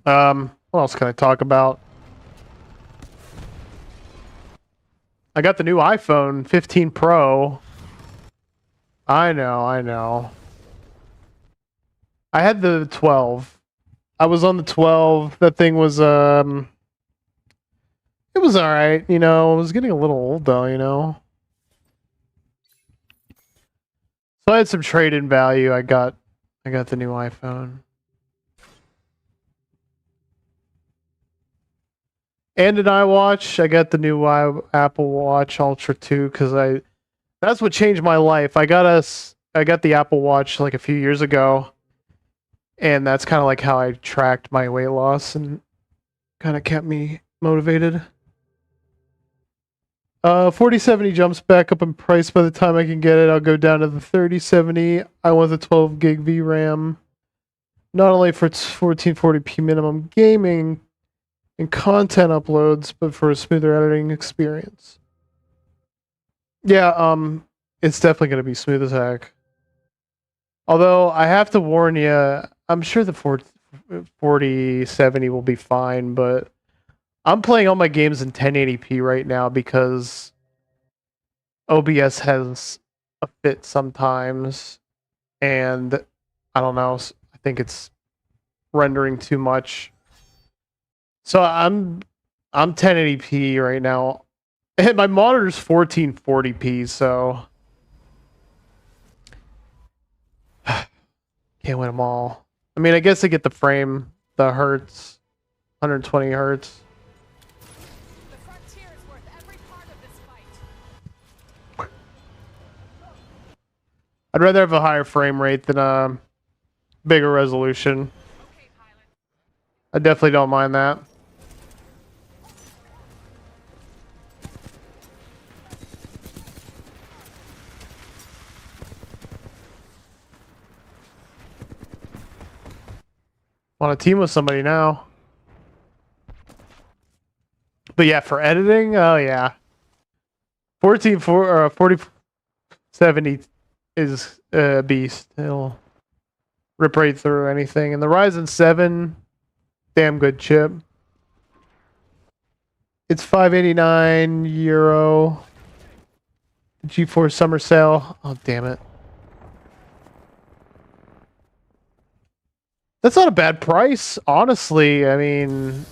What else can I talk about? I got the new iPhone 15 Pro. I know, I know. I had the 12. I was on the 12. That thing was, it was alright, you know. It was getting a little old, though, you know. So I had some trade-in value. I got the new iPhone. And an iWatch. I got the new Apple Watch Ultra 2 because That's what changed my life. I got the Apple Watch like a few years ago, and that's kind of like how I tracked my weight loss and kind of kept me motivated. 4070 jumps back up in price by the time I can get it. I'll go down to the 3070. I want the 12 gig VRAM, not only for its 1440p minimum gaming and content uploads, but for a smoother editing experience. Yeah, it's definitely going to be smooth as heck. Although I have to warn you, I'm sure the 4070 will be fine, but I'm playing all my games in 1080p right now because OBS has a fit sometimes, and I don't know, I think it's rendering too much. So I'm 1080p right now. And my monitor's 1440p, so can't win them all. I mean, I guess I get the frame, the hertz, 120 hertz. The frontier is worth every part of this fight. I'd rather have a higher frame rate than a bigger resolution. Okay, pilot. I definitely don't mind that. Want to team with somebody now. But yeah, for editing, oh yeah. 4070 is a beast. It'll rip right through anything. And the Ryzen 7, damn good chip. It's €589. The G4 summer sale. Oh, damn it. That's not a bad price, honestly. I mean,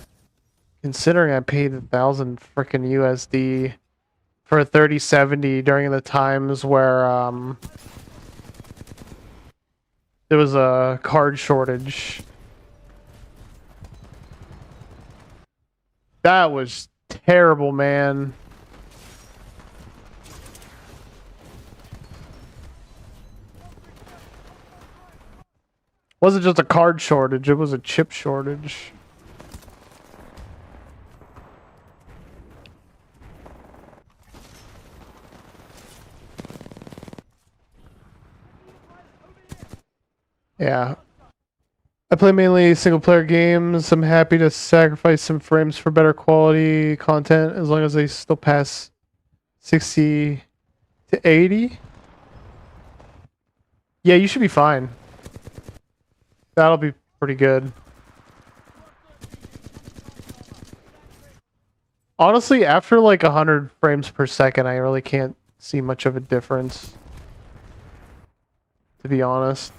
considering I paid 1,000 frickin' USD for a 3070 during the times where there was a card shortage. That was terrible, man. Wasn't just a card shortage, it was a chip shortage. Yeah. I play mainly single player games. I'm happy to sacrifice some frames for better quality content as long as they still pass 60 to 80. Yeah, you should be fine. That'll be pretty good. Honestly, after like 100 frames per second, I really can't see much of a difference. To be honest.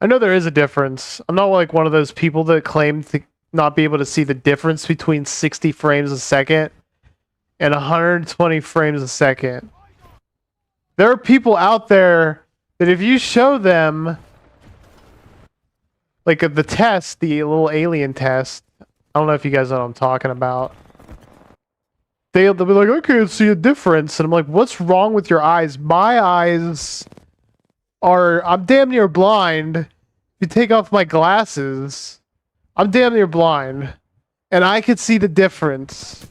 I know there is a difference. I'm not like one of those people that claim to not be able to see the difference between 60 frames a second and 120 frames a second. There are people out there that if you show them like the test, the little alien test, I don't know if you guys know what I'm talking about. They'll be like, I can't see a difference. And I'm like, what's wrong with your eyes? My eyes are, I'm damn near blind. If you take off my glasses, I'm damn near blind. And I could see the difference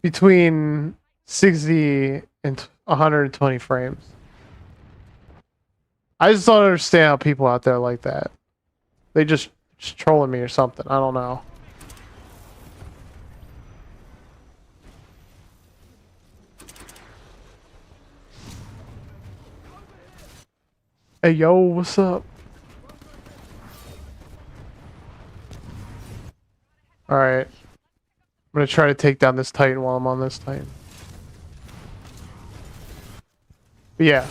between 60 and 120 frames. I just don't understand how people out there like that. They just trolling me or something. I don't know. Hey, yo, what's up? Alright. I'm gonna try to take down this Titan while I'm on this Titan. But yeah.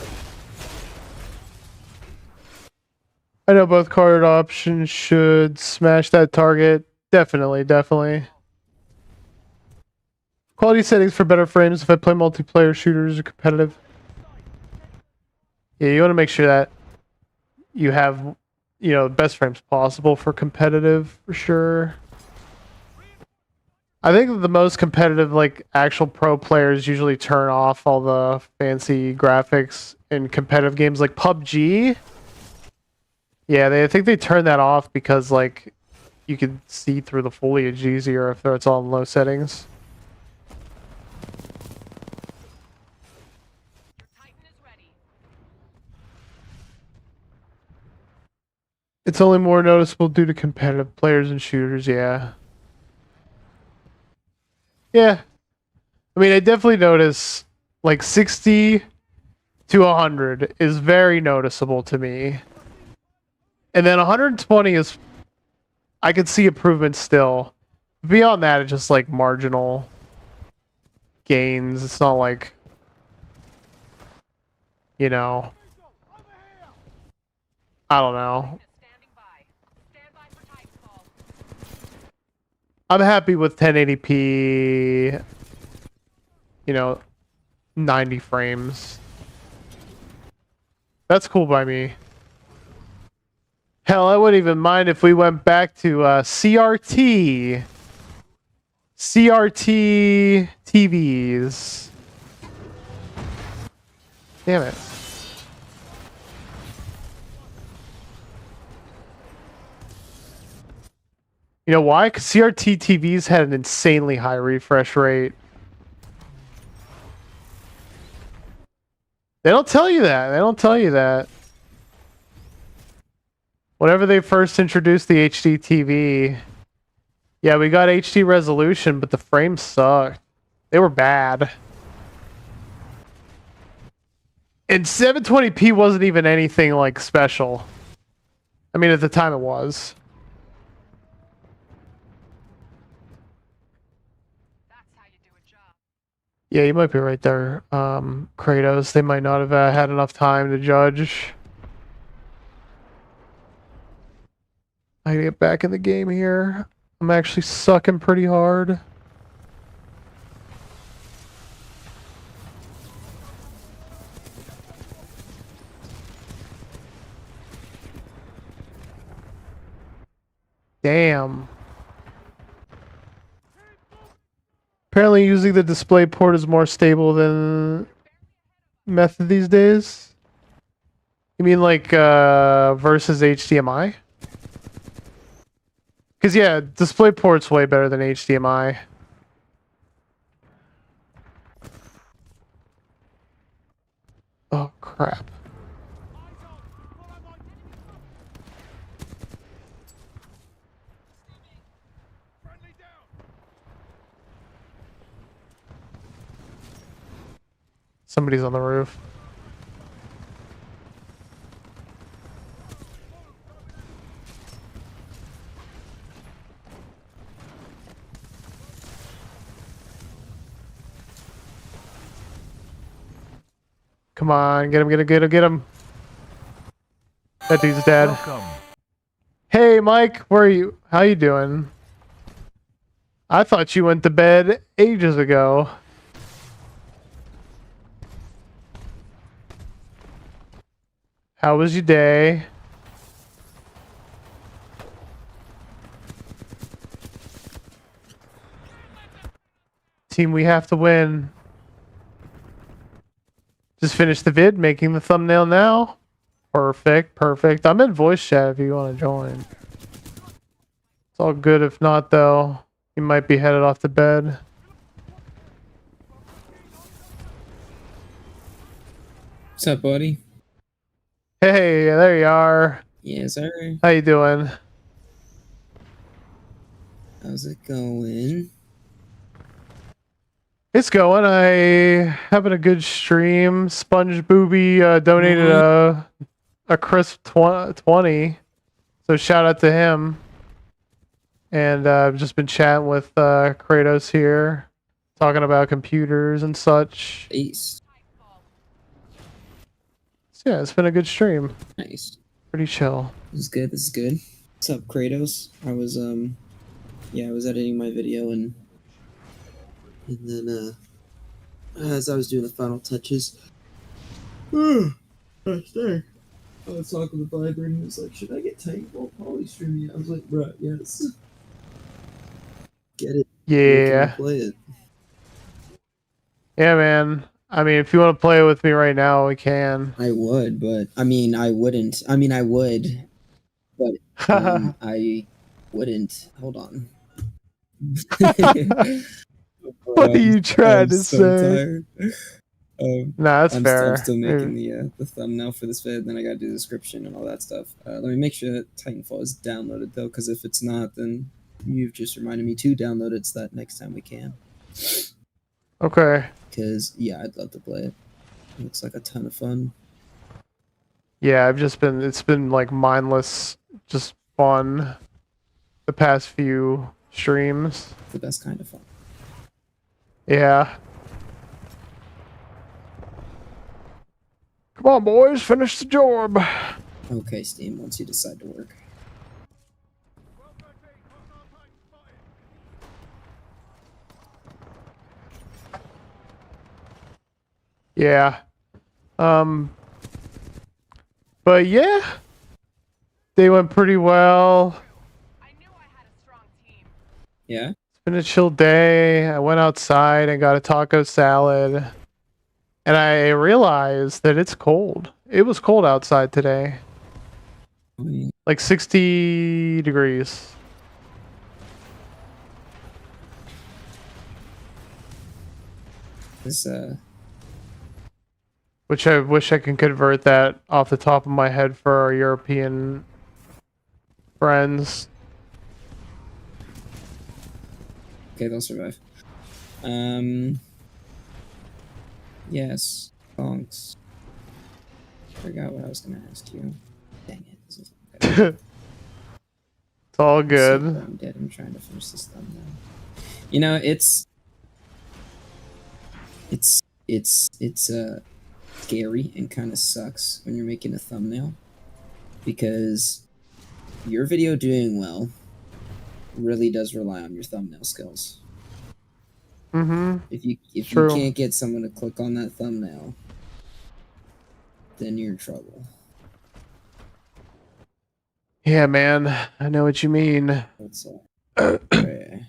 I know both card options should smash that target. Definitely, definitely. Quality settings for better frames if I play multiplayer shooters or competitive. Yeah, you want to make sure that you have best frames possible for competitive for sure. I think the most competitive, like actual pro players, usually turn off all the fancy graphics in competitive games like PUBG. Yeah, I think they turn that off because like you can see through the foliage easier if it's all in low settings. Your Titan is ready. It's only more noticeable due to competitive players and shooters, yeah. Yeah. I mean, I definitely notice like 60 to 100 is very noticeable to me. And then 120 is, I could see improvement still. Beyond that, it's just like marginal gains. It's not like, I don't know. Standing by. Stand by for Titanfall. I'm happy with 1080p, 90 frames. That's cool by me. Hell, I wouldn't even mind if we went back to CRT. CRT TVs. Damn it. You know why? Because CRT TVs had an insanely high refresh rate. They don't tell you that. They don't tell you that. Whenever they first introduced the HD TV, yeah, we got HD resolution, but the frames sucked. They were bad. And 720p wasn't even anything like special. I mean, at the time it was. That's how you do a job. Yeah, you might be right there, Kratos. They might not have had enough time to judge. I get back in the game here. I'm actually sucking pretty hard. Damn. Apparently using the display port is more stable than method these days. You mean like versus HDMI? Because yeah, DisplayPort's way better than HDMI. Oh crap. Somebody's on the roof. Come on, get him, get him, get him, get him. That dude's dead. Welcome. Hey, Mike, where are you? How you doing? I thought you went to bed ages ago. How was your day? Team, we have to win. Just finished the vid, making the thumbnail now. Perfect, perfect. I'm in voice chat if you want to join. It's all good if not, though. You might be headed off to bed. What's up, buddy? Hey, there you are. Yes, sir. How you doing? How's it going? It's going. I having a good stream. Sponge Booby donated a crisp 20, so shout out to him. And I've just been chatting with Kratos here, talking about computers and such. Ace. So yeah, it's been a good stream. Nice. Pretty chill. This is good. This is good. What's up, Kratos? I was I was editing my video and then as I was doing the final touches, there. I was talking to Viber and he was like, "Should I get Titanfall poly streaming?" I was like, "Bruh, yes, get it. We can all Yeah. play it." Yeah, man. I mean, if you want to play with me right now, we can. I would, but I mean, I wouldn't. I mean, I would, but I wouldn't. Hold on. What are you trying I'm to so say? tired. Nah, that's I'm fair. still making the thumbnail for this vid. Then I gotta do the description and all that stuff. Let me make sure that Titanfall is downloaded though, because if it's not, then you've just reminded me to download it so that next time we can. Okay. Because yeah, I'd love to play it. It looks like a ton of fun. Yeah, it's been like mindless, just fun the past few streams. The best kind of fun. Yeah. Come on, boys, finish the job. Okay, Steam. Once you decide to work. Yeah. But yeah, they went pretty well. I knew I had a strong team. Yeah. It's been a chill day. I went outside and got a taco salad. And I realized that it's cold. It was cold outside today. Oh, yeah. Like 60 degrees. This Which I wish I can convert that off the top of my head for our European friends. okay, they'll survive. Yes, songs. Forgot what I was gonna ask you. Dang it. This is It's all I'm so good. brain dead. I'm trying to finish this thumbnail. You know, it's scary and kind of sucks when you're making a thumbnail because your video doing well really does rely on your thumbnail skills. Mm-hmm. If you True. can't get someone to click on that thumbnail, then you're in trouble. Yeah, man. I know what you mean. That's okay.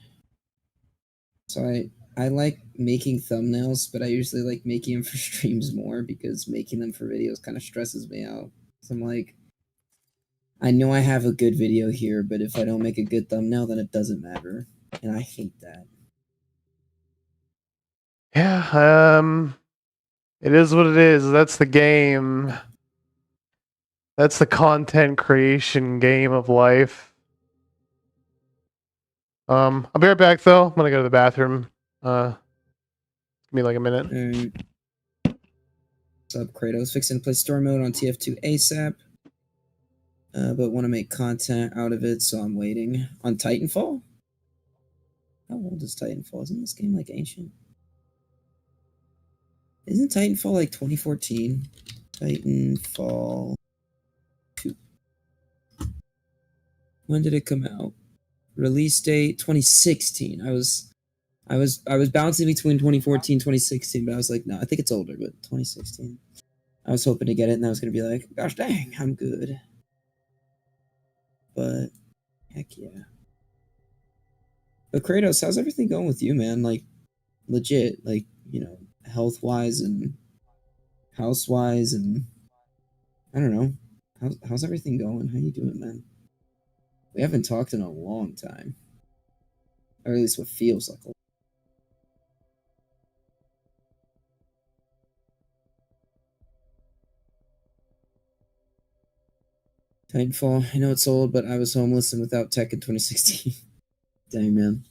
So I like making thumbnails, but I usually like making them for streams more because making them for videos kind of stresses me out. So I'm like, I know I have a good video here, but if I don't make a good thumbnail, then it doesn't matter. And I hate that. Yeah, it is what it is. That's the game. That's the content creation game of life. I'll be right back though. I'm gonna go to the bathroom. Give me like a minute. What's up, Kratos? Fixing to play story mode on TF2 ASAP. But want to make content out of it, so I'm waiting. On Titanfall? How old is Titanfall? Isn't this game like ancient? Isn't Titanfall like 2014? Titanfall 2. When did it come out? Release date 2016. I was bouncing between 2014 2016, but I was like, no, I think it's older, but 2016. I was hoping to get it, and I was gonna be like, gosh dang, I'm good. But heck yeah. But Kratos, how's everything going with you, man? Like, legit, like, you know, health wise and house wise, and I don't know. How's everything going? How you doing, man? We haven't talked in a long time, or at least what feels like a. Titanfall. I know it's old, but I was homeless and without tech in 2016. Dang, man.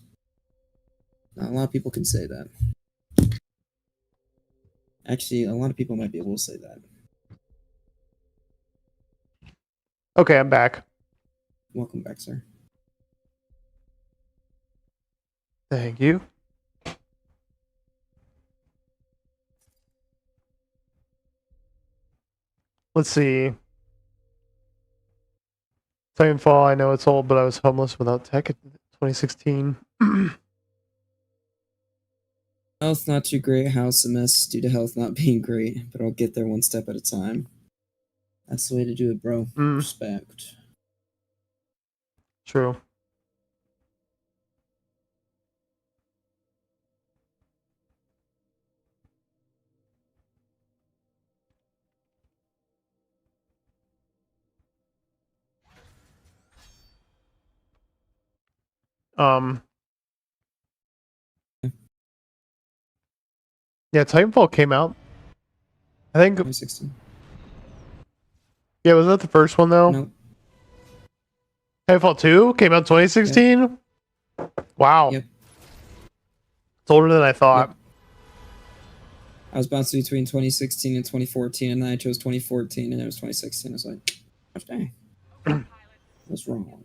Not a lot of people can say that. Actually, a lot of people might be able to say that. Okay, I'm back. Welcome back, sir. Thank you. Let's see. Titanfall, I know it's old, but I was homeless without tech in 2016. Health not too great. House a mess due to health not being great, but I'll get there one step at a time. That's the way to do it, bro. Mm. Respect. True. Um. Yeah, Titanfall came out. I think. 2016. Yeah, was that the first one though? Nope. Titanfall 2 came out 2016. Wow. Yep. It's older than I thought. Yep. I was bouncing between 2016 and 2014, and then I chose 2014, and it was 2016. I was like, gosh dang. What's wrong?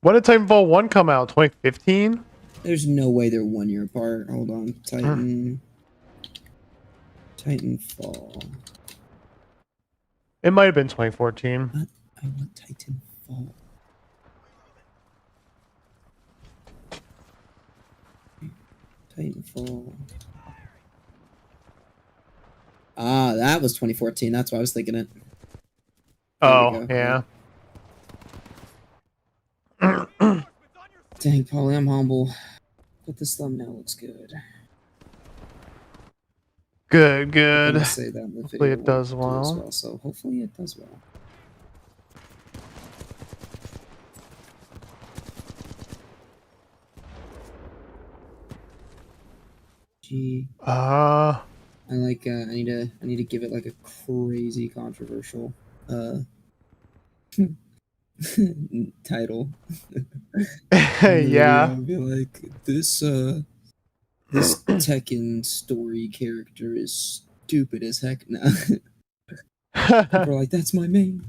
When did Titanfall 1 come out? 2015? There's no way they're 1 year apart. Hold on. Titanfall. It might have been 2014. What? I want Titanfall. Titanfall. Ah, that was 2014. That's why I was thinking it. Oh, yeah. Dang, Polly, I'm humble. But this thumbnail looks good. Good, I'm good. gonna say that in the Hopefully video it does too well. as well. So hopefully it does well. Gee. I like I need to give it like a crazy controversial title. Yeah. I'll be like this Tekken story character is stupid as heck now. People are like, that's my main.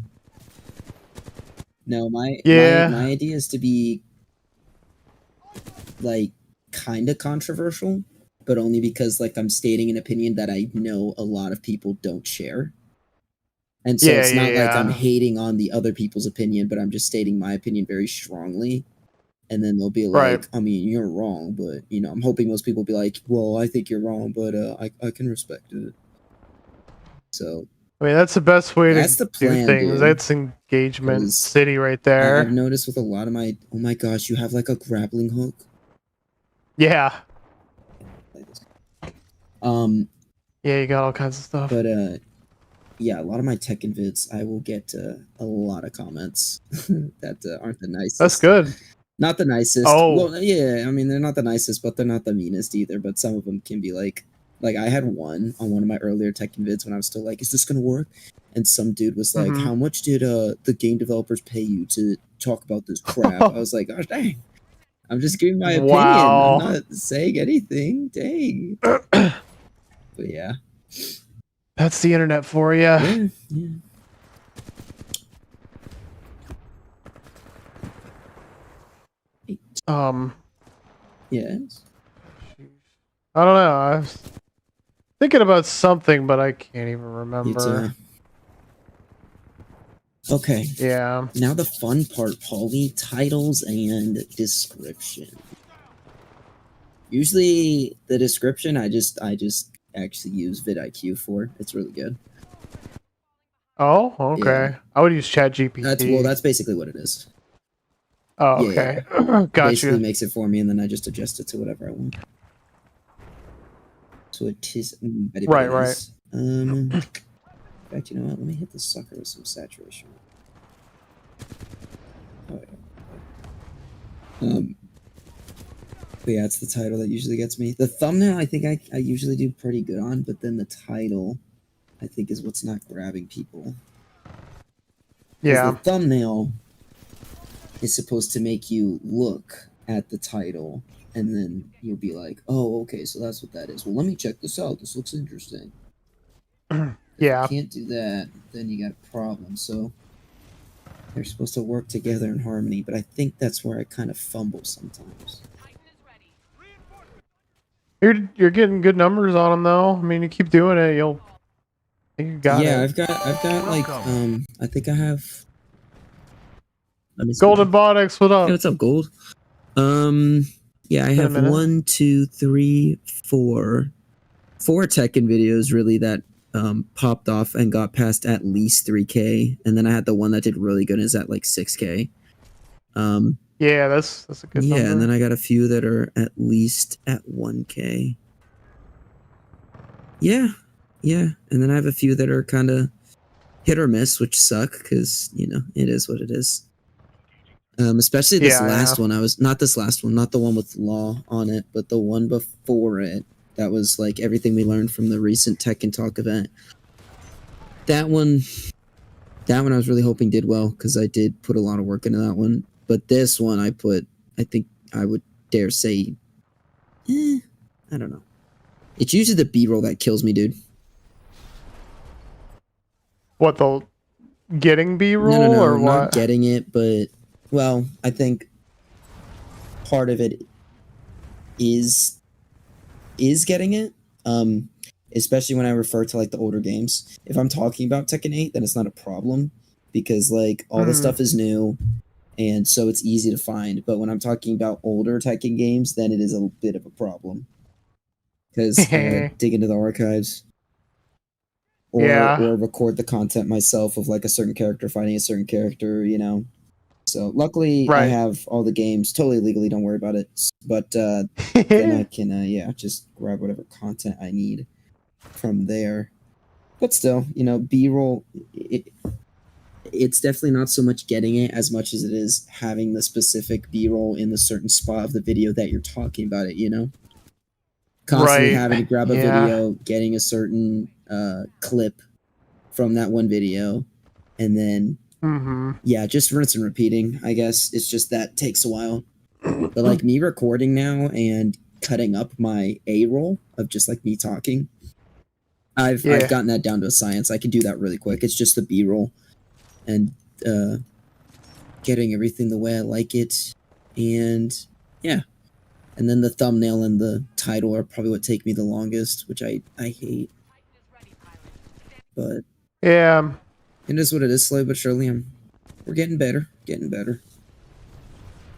No, my idea is to be like kind of controversial, but only because like I'm stating an opinion that I know a lot of people don't share. And so it's not like I'm hating on the other people's opinion, but I'm just stating my opinion very strongly. And then they'll be like, Right. I mean, you're wrong, but you know, I'm hoping most people will be like, well, I think you're wrong, but I can respect it. So I mean, that's the best way that's to the plan, do things. dude. That's engagement city right there. I've noticed with a lot of my, oh my gosh, you have like a grappling hook. Yeah. Yeah, you got all kinds of stuff. But yeah, a lot of my Tekken vids, I will get a lot of comments that aren't the nicest. That's good. Not the nicest. Oh. Well, yeah, I mean, they're not the nicest, but they're not the meanest either. But some of them can be like I had one on one of my earlier Tekken vids when I was still like, is this gonna work? And some dude was like, how much did the game developers pay you to talk about this crap? I was like, gosh dang. I'm just giving my opinion. I'm not saying anything. Dang. But yeah. That's the internet for you. Yeah, yeah. Yes. I don't know. I was thinking about something, but I can't even remember. Okay. Yeah. Now the fun part, Paulie, titles and description. Usually the description I just actually use vidIQ for. It's really good. Oh, okay. Yeah. I would use ChatGPT. That's basically what it is. Oh, okay. Yeah. Gotcha. Basically makes it for me, and then I just adjust it to whatever I want. So it is right, right. In fact, you know what? Let me hit this sucker with some saturation. Oh, yeah. But yeah, it's the title that usually gets me. The thumbnail, I think I usually do pretty good on, but then the title, I think, is what's not grabbing people. Yeah. The thumbnail is supposed to make you look at the title, and then you'll be like, oh, okay, so that's what that is. Well, let me check this out. This looks interesting. Yeah. If you can't do that, then you got a problem. So they're supposed to work together in harmony, but I think that's where I kind of fumble sometimes. You're getting good numbers on them though. I mean, you keep doing it, you got it. Yeah, I've got like I think I have. Let me see. Golden Botix, what up? Hey, what's up, Gold? Yeah, I have 4 Tekken videos really that popped off and got past at least 3K, and then I had the one that did really good is at like 6K. Yeah, that's a good Yeah, number. and then I got a few that are at least at 1K. Yeah, and then I have a few that are kind of hit or miss, which suck because it is what it is. Especially this last one. Not this last one, not the one with law on it, but the one before it. That was like everything we learned from the recent Tech and Talk event. That one I was really hoping did well because I did put a lot of work into that one. But this one I think I would dare say, I don't know. It's usually the B-roll that kills me, dude. What, the getting B-roll No, or what? not getting it, but well, I think part of it is getting it. Especially when I refer to like the older games. If I'm talking about Tekken 8, then it's not a problem because like all the stuff is new and so it's easy to find. But when I'm talking about older Tekken games, then it is a bit of a problem because I gotta dig into the archives or record the content myself of like a certain character fighting a certain character, So luckily I have all the games totally legally. Don't worry about it. But then I can just grab whatever content I need from there. But still, B-roll, it's definitely not so much getting it as much as it is having the specific B-roll in the certain spot of the video that you're talking about it, Constantly having to grab a video, getting a certain clip from that one video, and then just rinse and repeating, I guess. It's just that takes a while. But like me recording now and cutting up my A-roll of just like me talking, I've gotten that down to a science. I can do that really quick. It's just the B-roll and getting everything the way I like it. And yeah. And then the thumbnail and the title are probably what take me the longest, which I hate. But yeah, it is what it is, slowly but surely. We're getting better.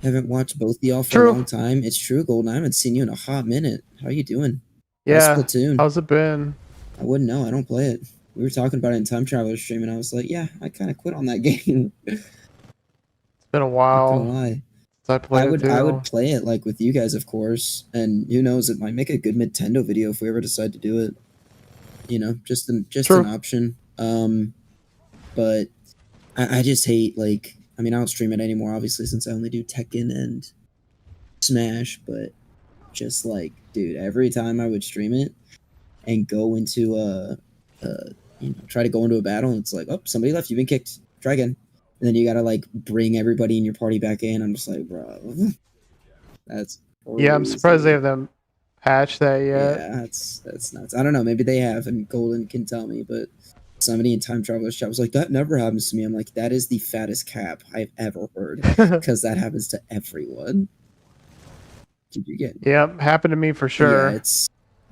Haven't watched both of y'all for a long time. It's true, Golden. I haven't seen you in a hot minute. How you doing? Yeah. How's Splatoon? How's it been? I wouldn't know. I don't play it. We were talking about it in Time Traveler stream, and I was like, yeah, I kind of quit on that game. It's been a while. Not gonna lie. I would play it like with you guys, of course, and who knows, it might make a good Nintendo video if we ever decide to do it. Just an option. But I just hate I don't stream it anymore, obviously, since I only do Tekken and Smash. But just dude, every time I would stream it and go into try to go into a battle, and it's like, oh, somebody left, you've been kicked. Try again. And then you gotta bring everybody in your party back in. I'm just like, bro, that's crazy. Yeah, I'm surprised they haven't patched that yet. Yeah, that's nuts. I don't know, maybe they have, and Golden can tell me, but somebody in Time Traveler's chat was like, that never happens to me. I'm like, that is the fattest cap I've ever heard, because that happens to everyone. Did you get? Yep, happened to me for sure. Yeah, it's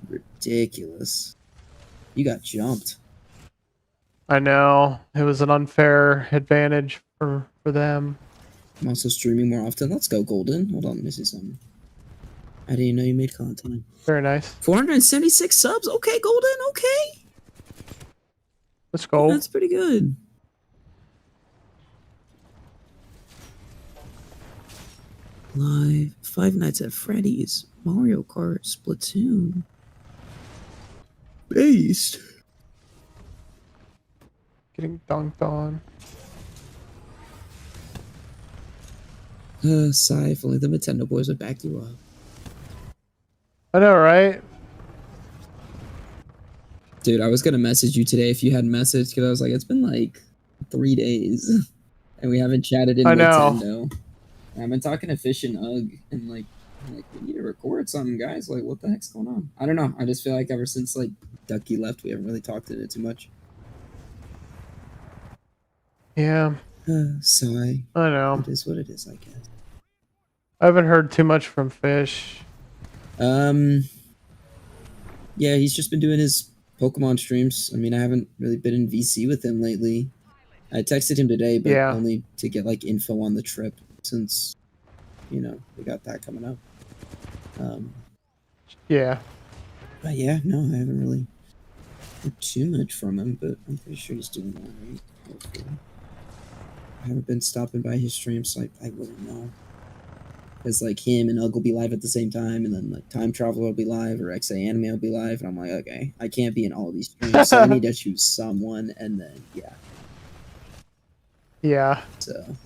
ridiculous. You got jumped. I know. It was an unfair advantage for them. I'm also streaming more often. Let's go, Golden. Hold on, let me see something. I didn't even know you made content. Very nice. 476 subs? Okay, Golden, okay. Let's go. That's pretty good. Live. Five Nights at Freddy's. Mario Kart. Splatoon. Based. Getting dunked on. Sigh, if only the Nintendo boys would back you up. I know, right? Dude, I was gonna message you today if you hadn't messaged, because I was like, it's been 3 days, and we haven't chatted in Nintendo. I've been talking to Fish and Ugg, and I'm like, we need to record something, guys. What the heck's going on? I don't know. I just feel like ever since Ducky left, we haven't really talked in it too much. Yeah. Sigh. I know. It is what it is, I guess. I haven't heard too much from Fish. Yeah, he's just been doing his Pokemon streams. I mean, I haven't really been in VC with him lately. I texted him today, but only to get info on the trip, since we got that coming up. Yeah. But yeah, no, I haven't really heard too much from him, but I'm pretty sure he's doing alright. Hopefully. I haven't been stopping by his stream, so I wouldn't know. Because like him and Ugg will be live at the same time, and then like Time Traveler will be live, or XA Anime will be live, and I'm like, okay, I can't be in all these streams, so I need to choose someone, and then yeah. Yeah. So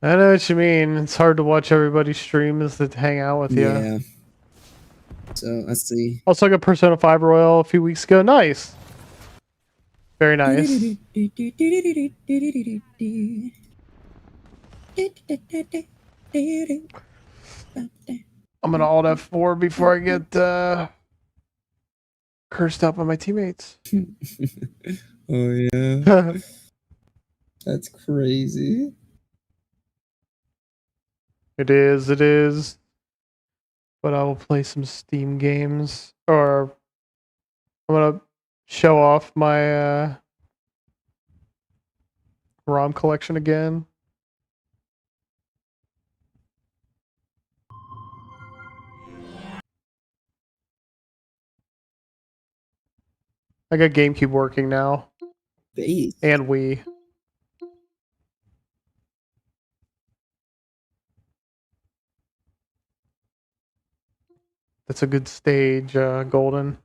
I know what you mean. It's hard to watch everybody's streams that hang out with you. yeah. So let's see. Also got Persona 5 Royal a few weeks ago. Nice. Very nice. I'm gonna alt F4 before I get cursed out by my teammates. Oh yeah. That's crazy. It is. But I will play some Steam games, or I'm gonna show off my ROM collection again. I got GameCube working now. Base. And Wii. That's a good stage, Golden.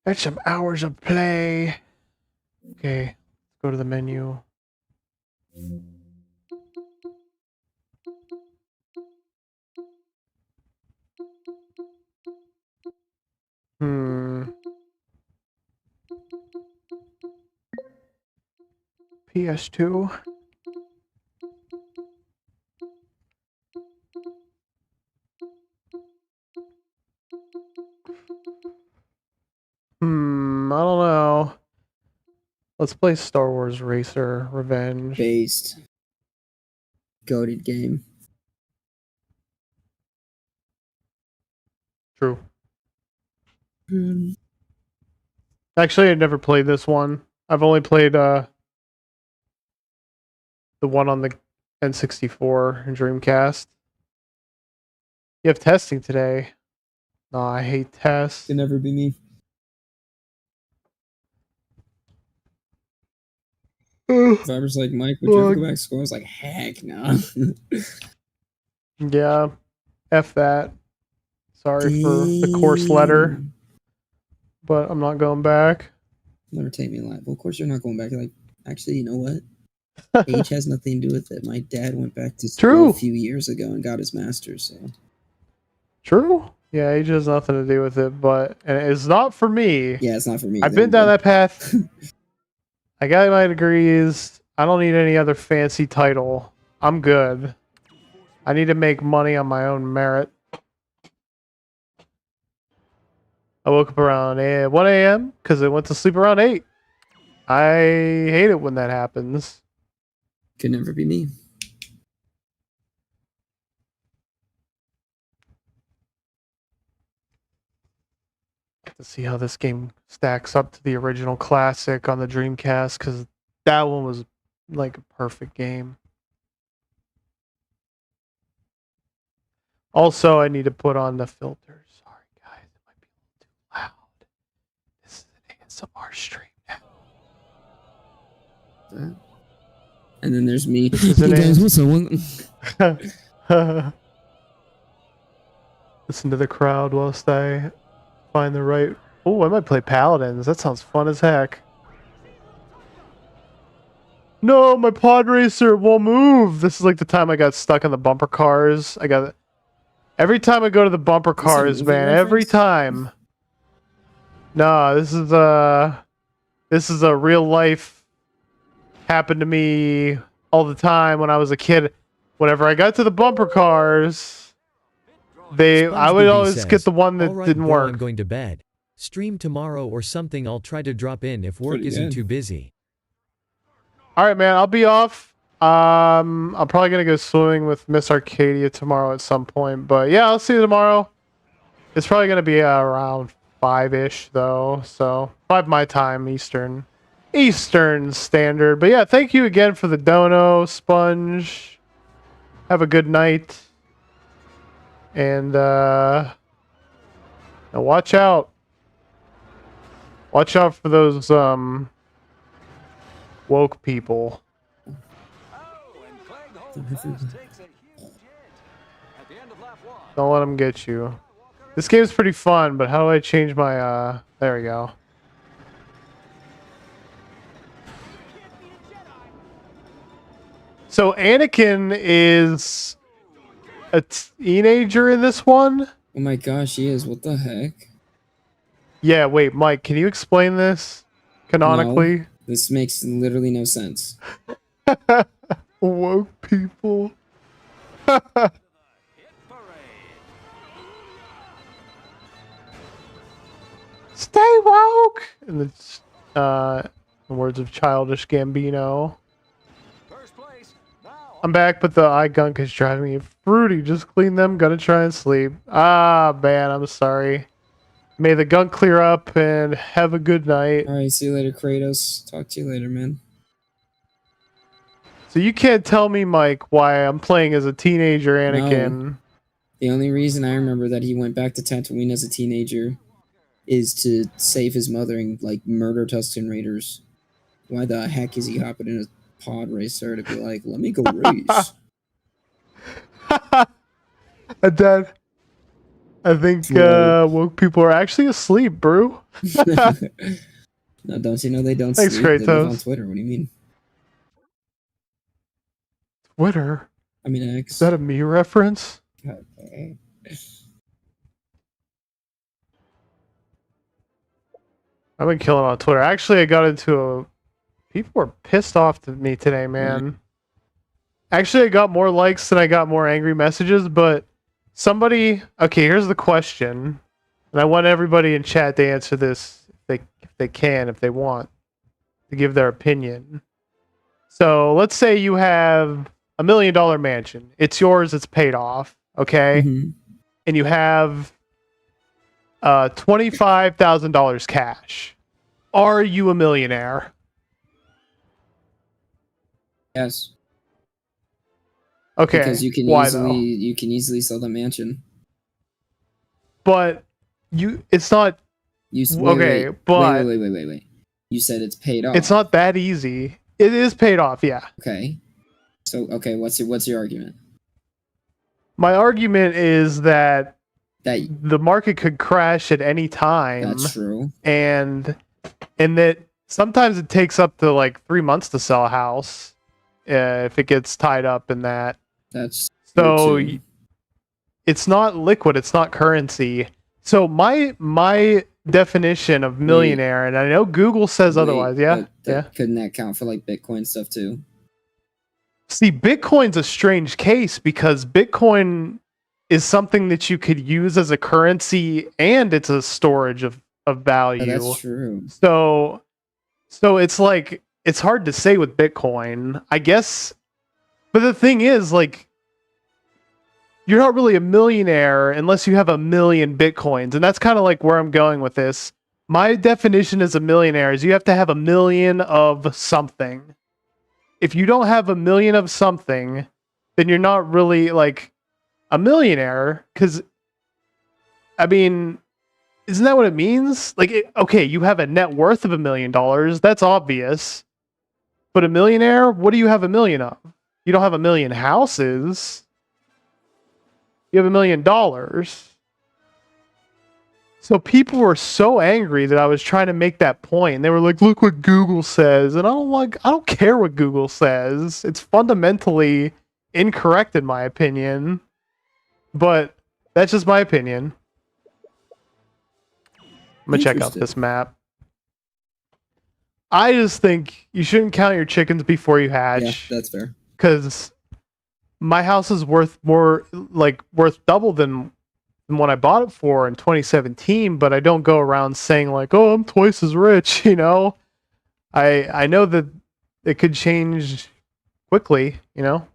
That's some hours of play. Okay, let's go to the menu. PS2. I don't know. Let's play Star Wars Racer Revenge. Based. Goated game. True. Actually, I've never played this one. I've only played the one on the N64 and Dreamcast. You have testing today. No, I hate tests. Can never be me. If I was like, Mike, would you ever go back to school? I was like, heck no. Yeah. F that. Sorry for the course letter. But I'm not going back. Never take me alive. Well, of course you're not going back. Like, actually, you know what? Age has nothing to do with it. My dad went back to school a few years ago and got his master's, so. True. Yeah, age has nothing to do with it, but and it's not for me. Yeah, it's not for me. I've been down that path. I got my degrees. I don't need any other fancy title. I'm good. I need to make money on my own merit. I woke up around 1 a.m. because I went to sleep around 8. I hate it when that happens. Could never be me. To see how this game stacks up to the original classic on the Dreamcast, because that one was like a perfect game. Also, I need to put on the filters. Sorry, guys, it might be a little too loud. This is an ASMR stream now. And then there's me. This is hey guys, what's up? Listen to the crowd whilst I find the right... Oh, I might play Paladins. That sounds fun as heck. No, my pod racer won't move. This is like the time I got stuck in the bumper cars. I got... Every time I go to the bumper cars, man, every time. No, this is a real life, happened to me all the time when I was a kid. Whenever I got to the bumper cars, I would always get the one that didn't work. I'm going to bed. Stream tomorrow or something. I'll try to drop in if work isn't too busy. All right, man, I'll be off. I'm probably gonna go swimming with Miss Arcadia tomorrow at some point, but yeah, I'll see you tomorrow. It's probably gonna be around 5-ish though, so 5 my time, Eastern Standard. But yeah, thank you again for the dono, Sponge. Have a good night, and Now watch out. Watch out for those woke people. Oh, and Clegg Holmes takes a huge hit. At the end of lap 1. Don't let them get you. This game's pretty fun, but how do I change my there we go. So Anakin is a teenager in this one? Oh my gosh, he is. What the heck? Yeah, wait, Mike, can you explain this canonically? No, this makes literally no sense. Woke people. Hit parade. Stay woke! In the words of Childish Gambino. First place. Now I'm back, but the eye gunk is driving me fruity. Just clean them, gonna try and sleep. Ah, man, I'm sorry. May the gunk clear up and have a good night. Alright, see you later, Kratos. Talk to you later, man. So you can't tell me, Mike, why I'm playing as a teenager Anakin. The only reason I remember that he went back to Tatooine as a teenager is to save his mother and, like, murder Tusken Raiders. Why the heck is he hopping in a pod racer to be like, let me go race? Dad, I think woke people are actually asleep, bro. No, don't you know they don't Thanks, sleep? They live Kratos. on Twitter. What do you mean? Twitter? I mean, X. Is that a me reference? Okay. I've been killing on Twitter. Actually, I got into a... People were pissed off at me today, man. Actually, I got more likes than I got more angry messages, but somebody... Okay, here's the question. And I want everybody in chat to answer this if they can, if they want, to give their opinion. So, let's say you have $1 million mansion. It's yours, it's paid off, okay? Mhm. And you have $25,000 cash. Are you a millionaire? Yes. Okay. Because you can why easily sell the mansion. But it's not okay, but Wait. You said it's paid off. it's not that easy. It is paid off, yeah. Okay. So okay, what's your argument? My argument is that That the market could crash at any time. that's true. And that sometimes it takes up to like 3 months to sell a house if it gets tied up in that. That's So true, too. it's not liquid, it's not currency. So my definition of millionaire, and I know Google says Wait, otherwise, yeah? but Yeah. Couldn't that count for like Bitcoin stuff too? See, Bitcoin's a strange case because Bitcoin is something that you could use as a currency and it's a storage of value. Oh, that's true. So it's like it's hard to say with Bitcoin, I guess. But the thing is, like, you're not really a millionaire unless you have 1 million Bitcoins, and that's kind of like where I'm going with this. My definition as a millionaire is you have to have 1 million of something. If you don't have 1 million of something, then you're not really like a millionaire. Because, I mean, isn't that what it means? Like, okay, you have a net worth of $1 million. That's obvious. But a millionaire, what do you have 1 million of? You don't have 1 million houses. You have $1 million. So people were so angry that I was trying to make that point. And they were like, look what Google says. And I don't care what Google says. It's fundamentally incorrect in my opinion. But that's just my opinion. I'm gonna check out this map. I just think you shouldn't count your chickens before you hatch. Yeah, that's fair. Because my house is worth double than what I bought it for in 2017, but I don't go around saying like, oh, I'm twice as rich, you know? I know that it could change quickly, you know?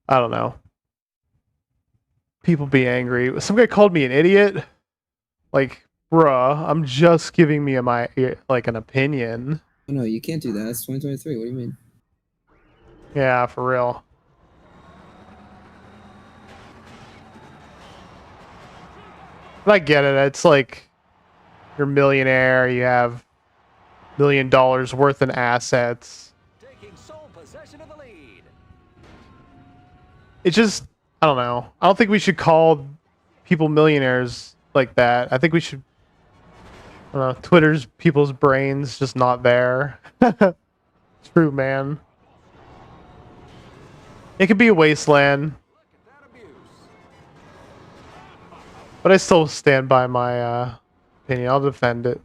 I don't know. People be angry. Some guy called me an idiot. Like, bruh, I'm just giving me an opinion. Oh, no, you can't do that. It's 2023. What do you mean? Yeah, for real. But I get it. It's like you're a millionaire. You have $1 million worth in assets. Taking sole possession of the lead. It's just, I don't know. I don't think we should call people millionaires like that. I think we should, I don't know, Twitter's people's brains just not there. True, man. It could be a wasteland, Look at that abuse. but I still stand by my opinion. I'll defend it.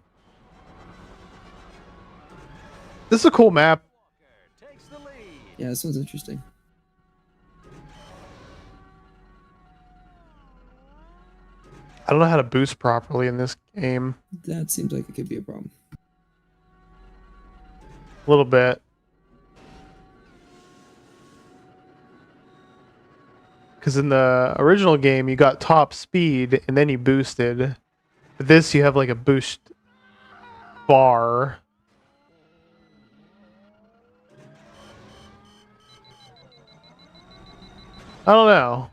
This is a cool map. Walker takes the lead. Yeah, this one's interesting. I don't know how to boost properly in this game. That seems like it could be a problem. A little bit. Because in the original game, you got top speed and then you boosted. But this, you have like a boost bar. I don't know.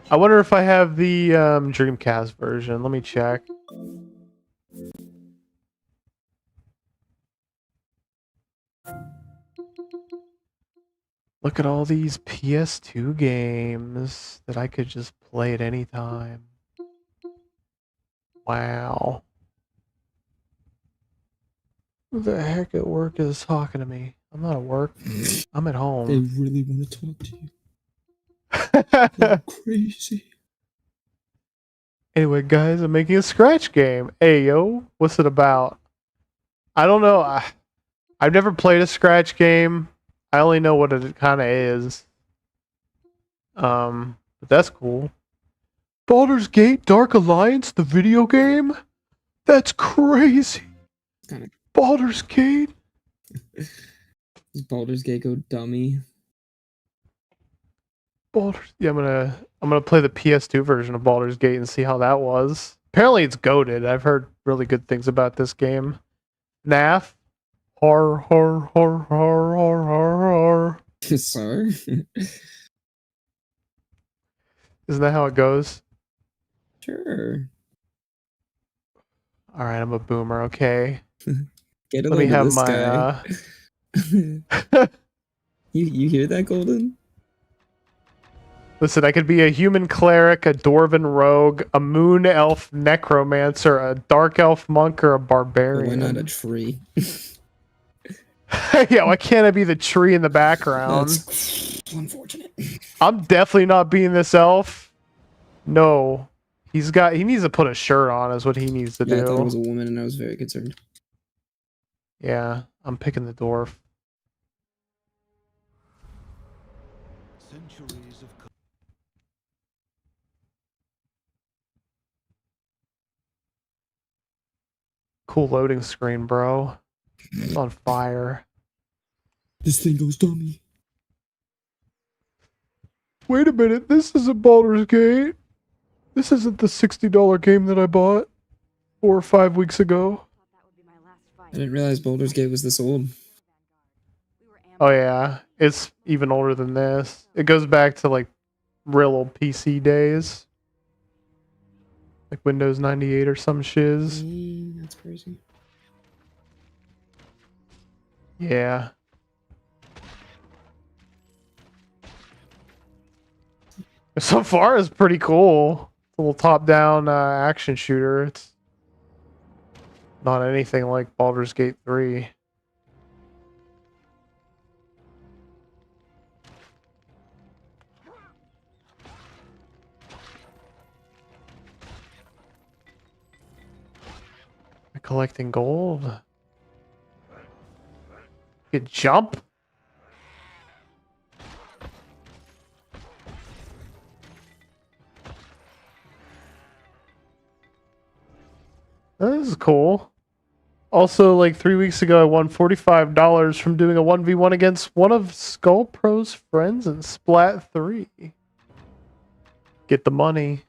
I wonder if I have the Dreamcast version. Let me check. Look at all these PS2 games that I could just play at any time. Wow. Who the heck at work is talking to me? I'm not at work. I'm at They home. really want to talk to you. They're crazy. Anyway, guys, I'm making a scratch game. Hey, yo, what's it about? I don't know. I've never played a scratch game. I only know what it kind of is. But that's cool. Baldur's Gate Dark Alliance, the video game? That's crazy. Kinda. Baldur's Gate? Does Baldur's Gate go dummy? Baldur's, yeah, I'm gonna play the PS2 version of Baldur's Gate and see how that was. Apparently it's goated. I've heard really good things about this game. NAF? Horror, horror, horror, horror, horror, horror. Sir? Isn't that how it goes? Sure. All right, I'm a boomer. Okay, Get let along me to have this my. guy. You hear that, Golden? Listen, I could be a human cleric, a dwarven rogue, a moon elf necromancer, a dark elf monk, or a But barbarian. why not a tree? Yeah, why can't I be the tree in the background? That's unfortunate. I'm definitely not being this elf. No. He needs to put a shirt on is what he needs to Yeah, I thought it do. was a woman and I was very concerned. Yeah, I'm picking the dwarf. Centuries of Cool loading screen, bro. It's on fire. This thing goes dummy. Wait a minute, this isn't Baldur's Gate. This isn't the $60 game that I bought 4 or 5 weeks ago. I didn't realize Baldur's Gate was this old. Oh yeah, it's even older than this. It goes back to like real old PC days. Like Windows 98 or some shiz. That's crazy. Yeah. So far it's pretty cool. It's a little top-down action shooter. It's not anything like Baldur's Gate 3. Collecting gold. You could jump. This is cool. Also, like 3 weeks ago, I won $45 from doing a 1v1 against one of Skull Pro's friends in Splat 3. Get the money.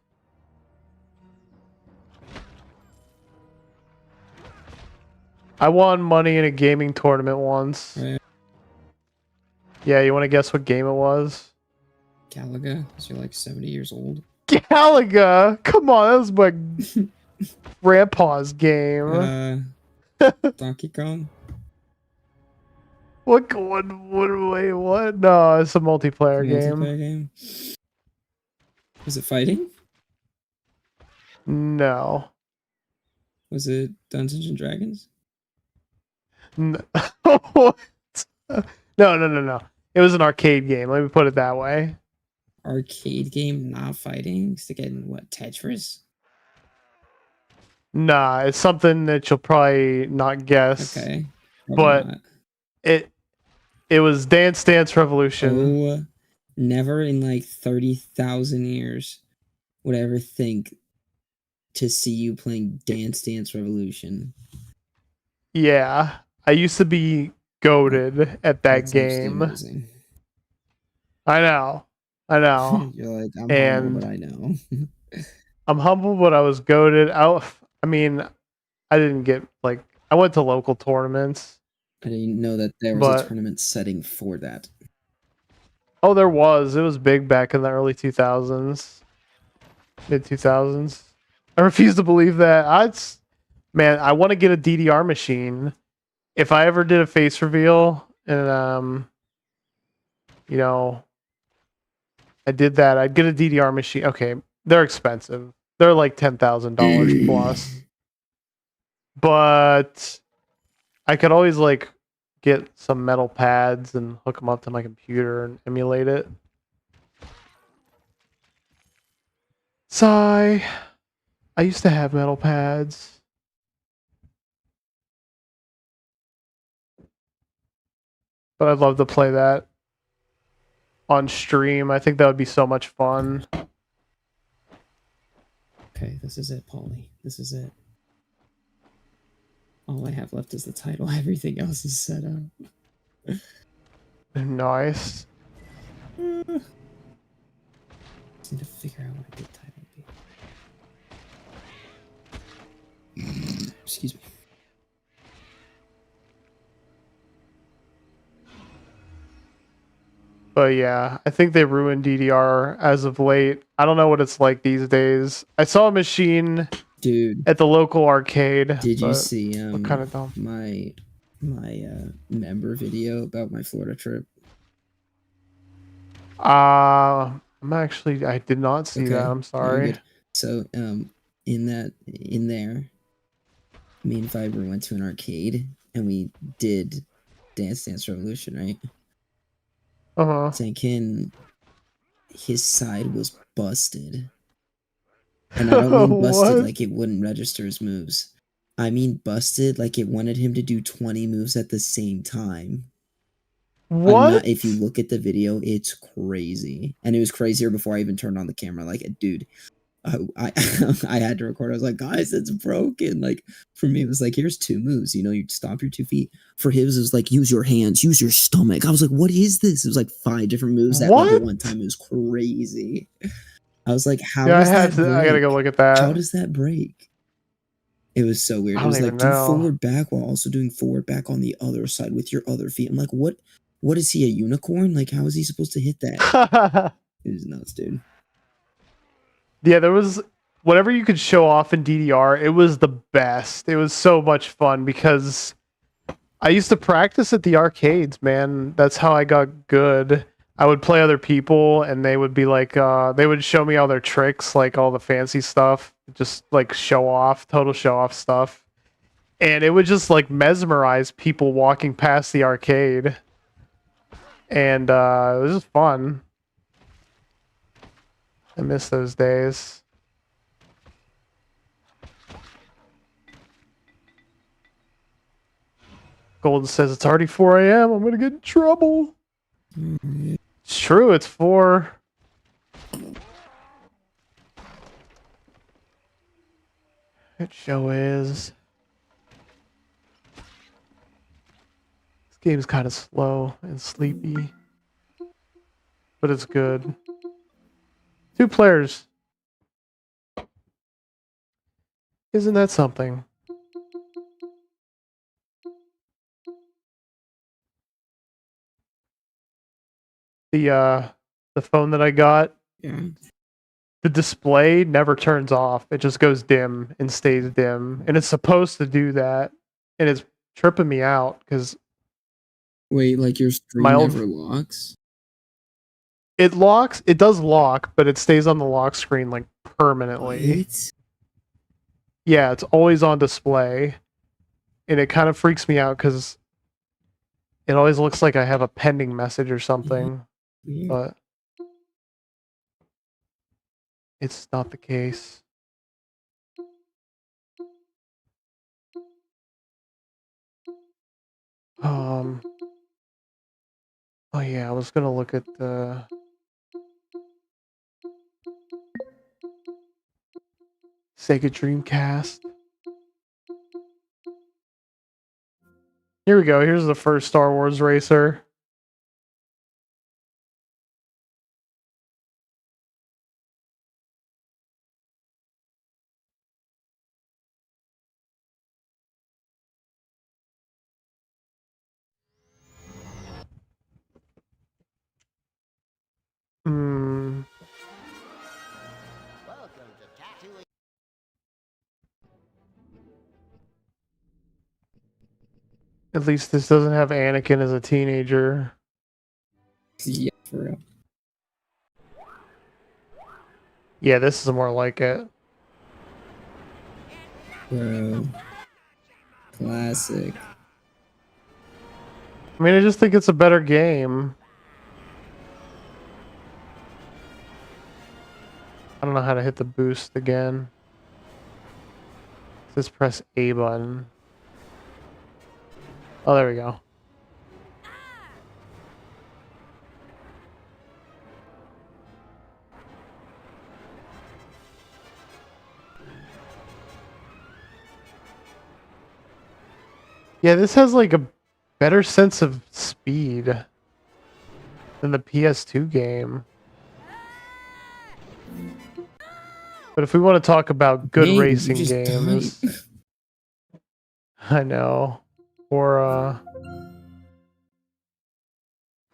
I won money in a gaming tournament once. Yeah. Yeah, you want to guess what game it was? Galaga, because you're like 70 years old. Galaga! Come on, that was my grandpa's game. Donkey Kong. What? Wait, what? No, it's a multiplayer game. Multiplayer game. Was it fighting? No. Was it Dungeons and Dragons? What? No. It was an arcade game. Let me put it that way. Arcade game, not fighting. Stick it in what? Tetris? Nah, it's something that you'll probably not guess. Okay. Probably But not. it was Dance Dance Revolution. Oh, never in like 30,000 years would I ever think to see you playing Dance Dance Revolution. Yeah, I used to be goated at that That's actually game. amazing. I know. You're like, I'm And humble, but I know. I'm humble, but I was goated. I mean, I didn't get like I went to local tournaments. I didn't know that there was a But tournament setting for that. oh, there was. It was big back in the early 2000s, mid 2000s. I refuse to believe that. Man, I want to get a DDR machine. If I ever did a face reveal and you know, I did that, I'd get a DDR machine. Okay, they're expensive. They're like $10,000 plus. But I could always like get some metal pads and hook them up to my computer and emulate it. Sigh. I used to have metal pads. But I'd love to play that on stream. I think that would be so much fun. Okay, this is it, Paulie. This is it. All I have left is the title. Everything else is set up. Nice. Just need to figure out what a good title would be. Excuse me. But yeah, I think they ruined DDR as of late. I don't know what it's like these days. I saw a machine Dude, at the local arcade. did you but see what kind of dumb? my member video about my Florida trip? I did not see Okay, that. I'm you're sorry. good. So, in there, me and Fiber went to an arcade and we did Dance Dance Revolution, right? Uh-huh. Sankin, his side was busted. And I don't mean busted What? like it wouldn't register his moves. I mean busted like it wanted him to do 20 moves at the same time. What? If you look at the video, it's crazy. And it was crazier before I even turned on the camera. Like, dude, I I had to record. I was like, guys, it's broken. Like, for me, it was like, here's 2 moves. You know, you stomp your 2 feet. For his, it was like, use your hands, use your stomach. I was like, what is this? It was like 5 different moves at like What? one time. It was crazy. I was like, how Yeah, does that break? I gotta go look at that. How does that break? It was so weird. I It don't was like, even do know. forward back while also doing forward back on the other side with your other feet. I'm like, what is he, a unicorn? Like, how is he supposed to hit that? It was nuts, dude. Yeah, there was whatever you could show off in DDR, it was the best. It was so much fun because I used to practice at the arcades, man. That's how I got good. I would play other people and they would be like they would show me all their tricks, like all the fancy stuff, just like total show off stuff. And it would just like mesmerize people walking past the arcade. And it was just fun. I miss those days. Golden says it's already 4 a.m. I'm gonna get in trouble. It's true, it's 4. It show is. This game's kind of slow and sleepy, but it's good. 2 players. Isn't that something? the phone that I got, Yeah. the display never turns off. It just goes dim and stays dim, and it's supposed to do that, and it's tripping me out because Wait, like your my screen old never locks? it locks. It does lock, but it stays on the lock screen like permanently. What? Yeah, it's always on display, and it kind of freaks me out because it always looks like I have a pending message or something, Weird. but it's not the case. Oh yeah, I was gonna look at the Sega Dreamcast. Here we go. Here's the first Star Wars racer. Hmm. At least this doesn't have Anakin as a teenager. Yeah, for real. Yeah, this is more like it. Bro. Classic. I mean, I just think it's a better game. I don't know how to hit the boost again. Just press A button. Oh, there we go. Yeah, this has like a better sense of speed than the PS2 game. But if we want to talk about good Dang, you racing just games, died. I know. Poor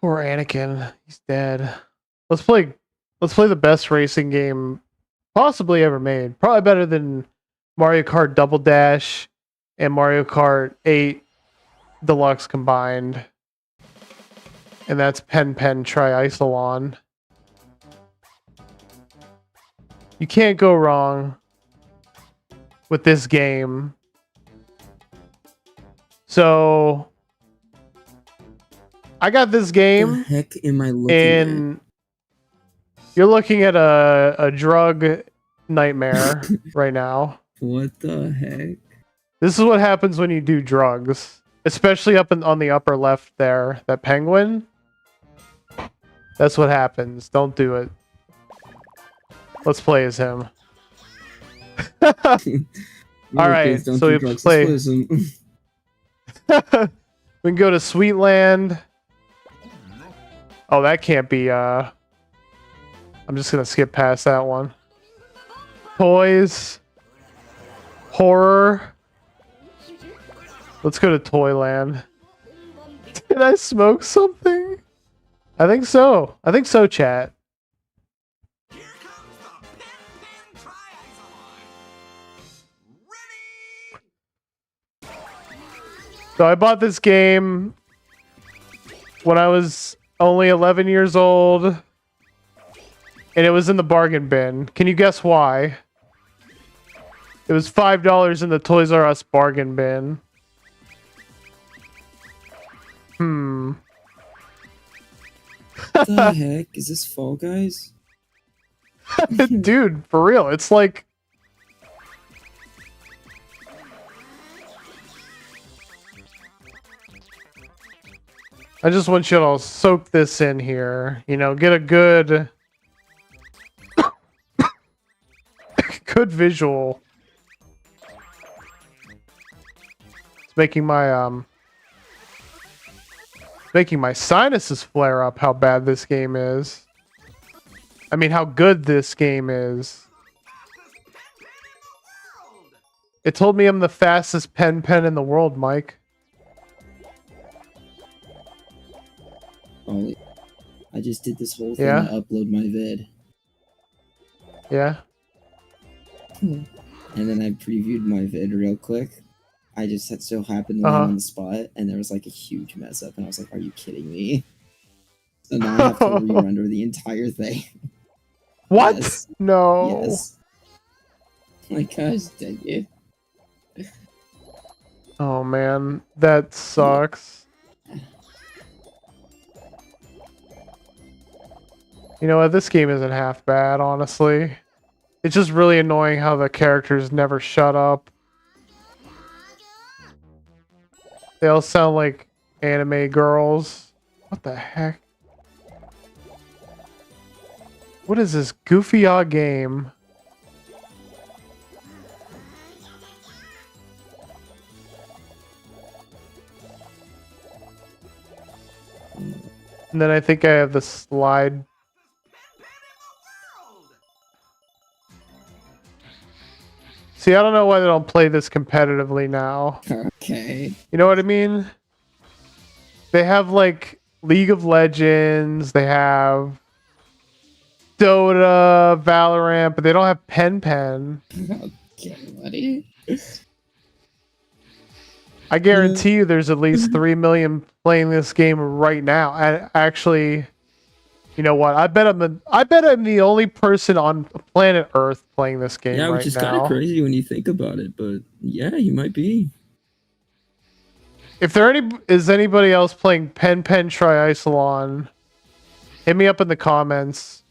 Anakin. He's dead. Let's play the best racing game possibly ever made. Probably better than Mario Kart Double Dash and Mario Kart 8 Deluxe combined. And that's Pen Triathlon. You can't go wrong with this game. So I got this What the game, heck am I looking at? and you're looking at a drug nightmare right now. What the heck? This is what happens when you do drugs, especially on the upper left there. That penguin. That's what happens. Don't do it. Let's play as him. All right, Don't so do we drugs, play. let's some- We can go to Sweetland. Oh, that can't be. I'm just gonna skip past that one. Toys. Horror. Let's go to Toyland. Did I smoke something? I think so. I think so, chat. Here comes the Pen Triathlon. Ready? So I bought this game when I was only 11 years old, and it was in the bargain bin. Can you guess why? It was $5 in the Toys R Us bargain bin. What the heck? Is this Fall Guys? Dude, for real, it's like... I just want you to soak this in here. You know, get a good... good visual. It's making my sinuses flare up how bad this game is. I mean, how good this game is. It told me I'm the fastest pen in the world, Mike. Ollie. I just did this whole thing Yeah? to upload my vid. Yeah. And then I previewed my vid real quick. I just had so happened to land Uh-huh. on the spot, and there was like a huge mess up, and I was like, "Are you kidding me?" So now I have to re-render the entire thing. What? Yes. No. Yes. My gosh, dang it. Oh man, that sucks. You know what? This game isn't half bad, honestly. It's just really annoying how the characters never shut up. They all sound like anime girls. What the heck? What is this goofy odd game? And then I think I have the slide. See, I don't know why they don't play this competitively now. Okay. You know what I mean? They have like League of Legends, they have Dota, Valorant, but they don't have Pen Pen. Okay, buddy. I guarantee you there's at least 3 million playing this game right now. And actually, you know what? I bet I'm the only person on planet Earth playing this game Yeah, right which is now. kind of crazy when you think about it, but yeah, you might be. If there is anybody else playing Pen Triathlon, hit me up in the comments.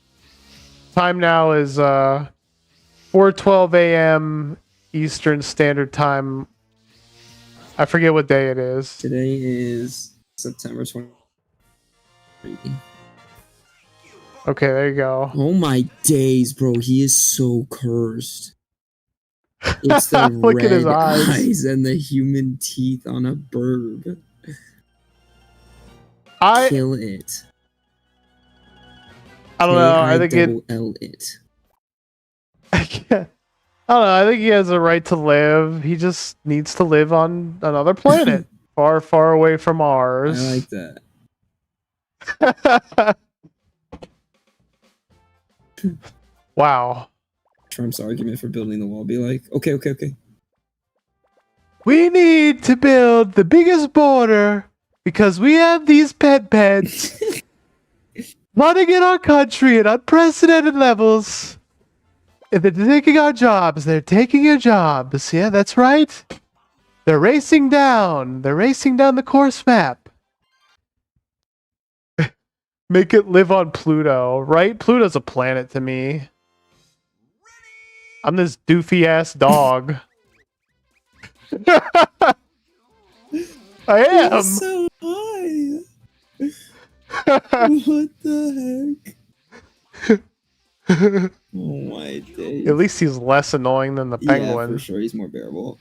Time now is 4:12 a.m. Eastern Standard Time. I forget what day it is. Today is September 20. Okay, there you go. Oh my days, bro. He is so cursed. It's the Look red at his eyes. and the human teeth on a bird. I Kill it. don't know. I think it. L it. I don't know. I think he has a right to live. He just needs to live on another planet, far, far away from I ours. like that. Wow. Trump's argument for building the wall be like, okay. We need to build the biggest border because we have these pets running in our country at unprecedented levels. And they're taking our jobs. They're taking your jobs. Yeah, that's right. They're racing down. They're racing down the course map. Make it live on Pluto, right? Pluto's a planet to me. I'm this doofy ass dog. I am. So high. What the heck? Oh my days. At least he's less annoying than the penguin. Yeah, for sure. He's more bearable.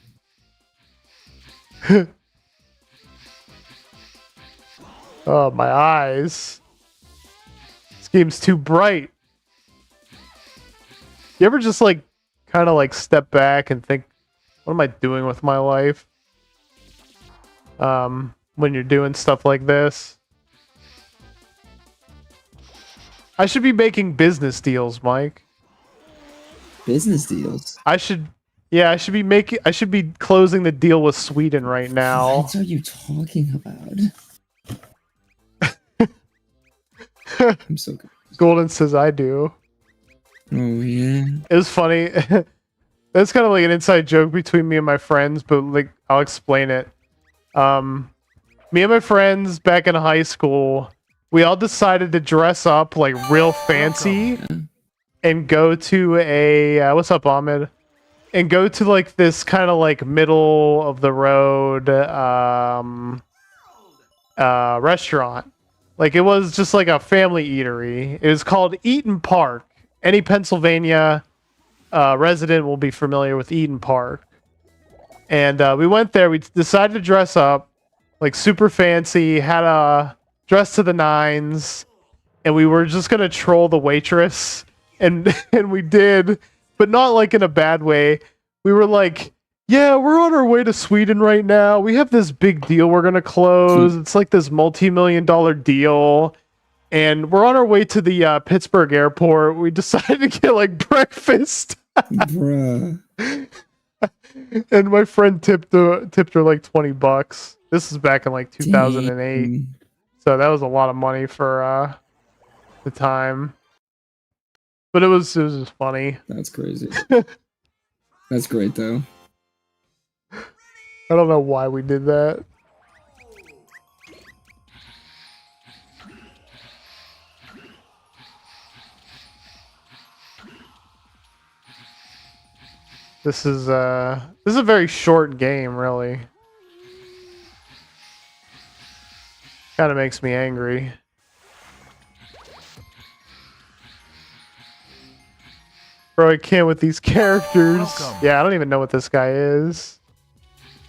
Oh, my eyes. This game's too bright. You ever just like kind of like step back and think, what am I doing with my life? When you're doing stuff like this. I should be making business deals, Mike. Business deals. I should be closing the deal with Sweden right now. What are you talking about? I'm so good. Golden says I do. Oh yeah. It was funny. That's kind of like an inside joke between me and my friends, but like I'll explain it. Me and my friends back in high school, we all decided to dress up like real fancy and go to a what's up, Ahmed? And go to like this kind of like middle of the road restaurant. Like it was just like a family eatery. It was called Eaton Park. Any Pennsylvania resident will be familiar with Eaton Park. And we went there. We decided to dress up like super fancy, had a dress to the nines, and we were just gonna troll the waitress. And we did, but not like in a bad way. We were like, yeah, we're on our way to Sweden right now. We have this big deal we're gonna close. It's like this multi-million-dollar deal. and we're on our way to the Pittsburgh airport. We decided to get like breakfast, Bruh. and my friend tipped her like $20. This is back in like 2008, Dang. so that was a lot of money for the time. But it was just funny. That's crazy. That's great though. I don't know why we did that. This is a very short game, really. Kind of makes me angry. Bro, I can't with these characters. Welcome. Yeah, I don't even know what this guy is.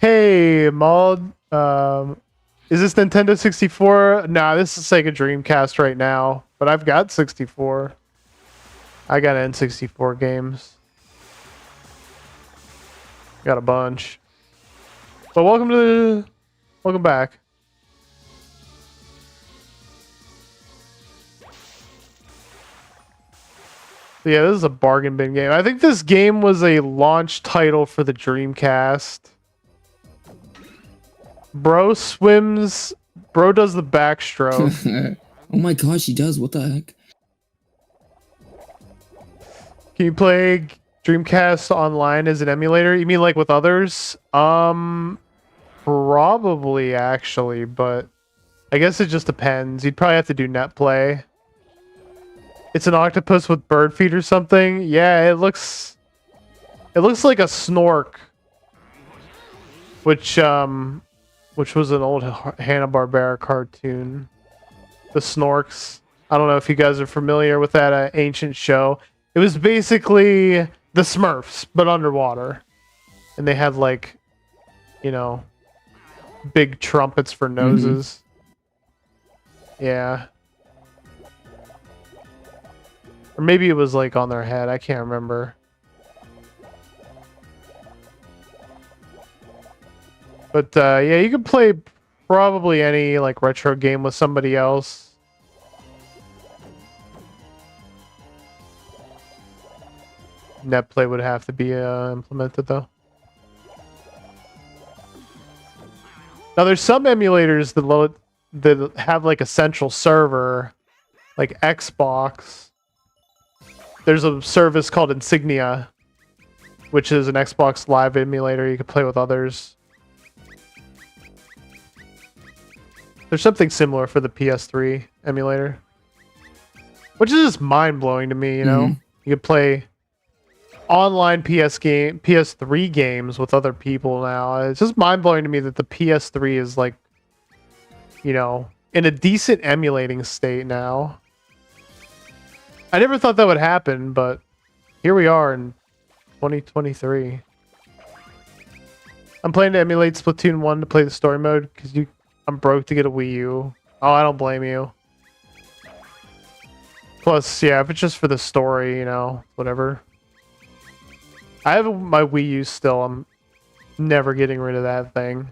Hey, Maud. Is this Nintendo 64? Nah, this is Sega Dreamcast right now. But I've got 64. I got N64 games. Got a bunch. But welcome back. Yeah, this is a bargain bin game. I think this game was a launch title for the Dreamcast. Bro does the backstroke. Oh my gosh, he does. What the heck? Can you play Dreamcast online as an emulator? You mean like with others? Probably actually, but I guess it just depends. You'd probably have to do net play. It's an octopus with bird feet or something. Yeah, it looks like a snork, which was an old Hanna-Barbera cartoon. The Snorks. I don't know if you guys are familiar with that ancient show. It was basically the Smurfs, but underwater. And they had like, you know, big trumpets for noses. Yeah. Or maybe it was like on their head. I can't remember. But yeah, you can play probably any like retro game with somebody else. Netplay would have to be implemented though. Now there's some emulators that have like a central server, like Xbox. There's a service called Insignia, which is an Xbox Live emulator. You can play with others. There's something similar for the PS3 emulator, which is just mind-blowing to me, you know? You could play online PS3 games with other people now. It's just mind-blowing to me that the PS3 is like, you know, in a decent emulating state now. I never thought that would happen, but here we are in 2023. I'm planning to emulate Splatoon 1 to play the story mode because I'm broke to get a Wii U. Oh, I don't blame you. Plus, yeah, if it's just for the story, you know, whatever. I have my Wii U still. I'm never getting rid of that thing.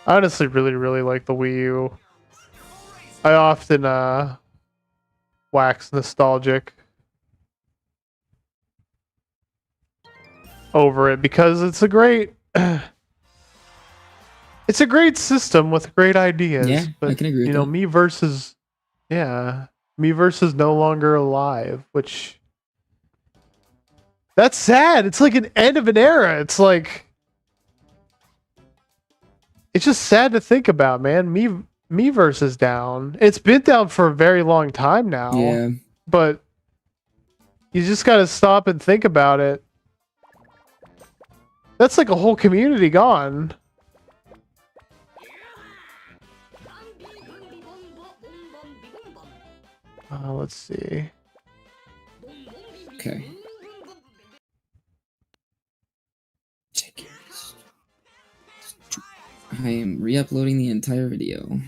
I honestly really like the Wii U. I often wax nostalgic over it because it's a great it's a great system with great ideas. Yeah, but I can agree with you know, that. Me versus no longer alive, which that's sad. It's like an end of an era. It's like it's just sad to think about, man. Me versus down. It's been down for a very long time now. Yeah. But you just gotta stop and think about it. That's like a whole community gone. Let's see. Okay. Check it. I am re-uploading the entire video.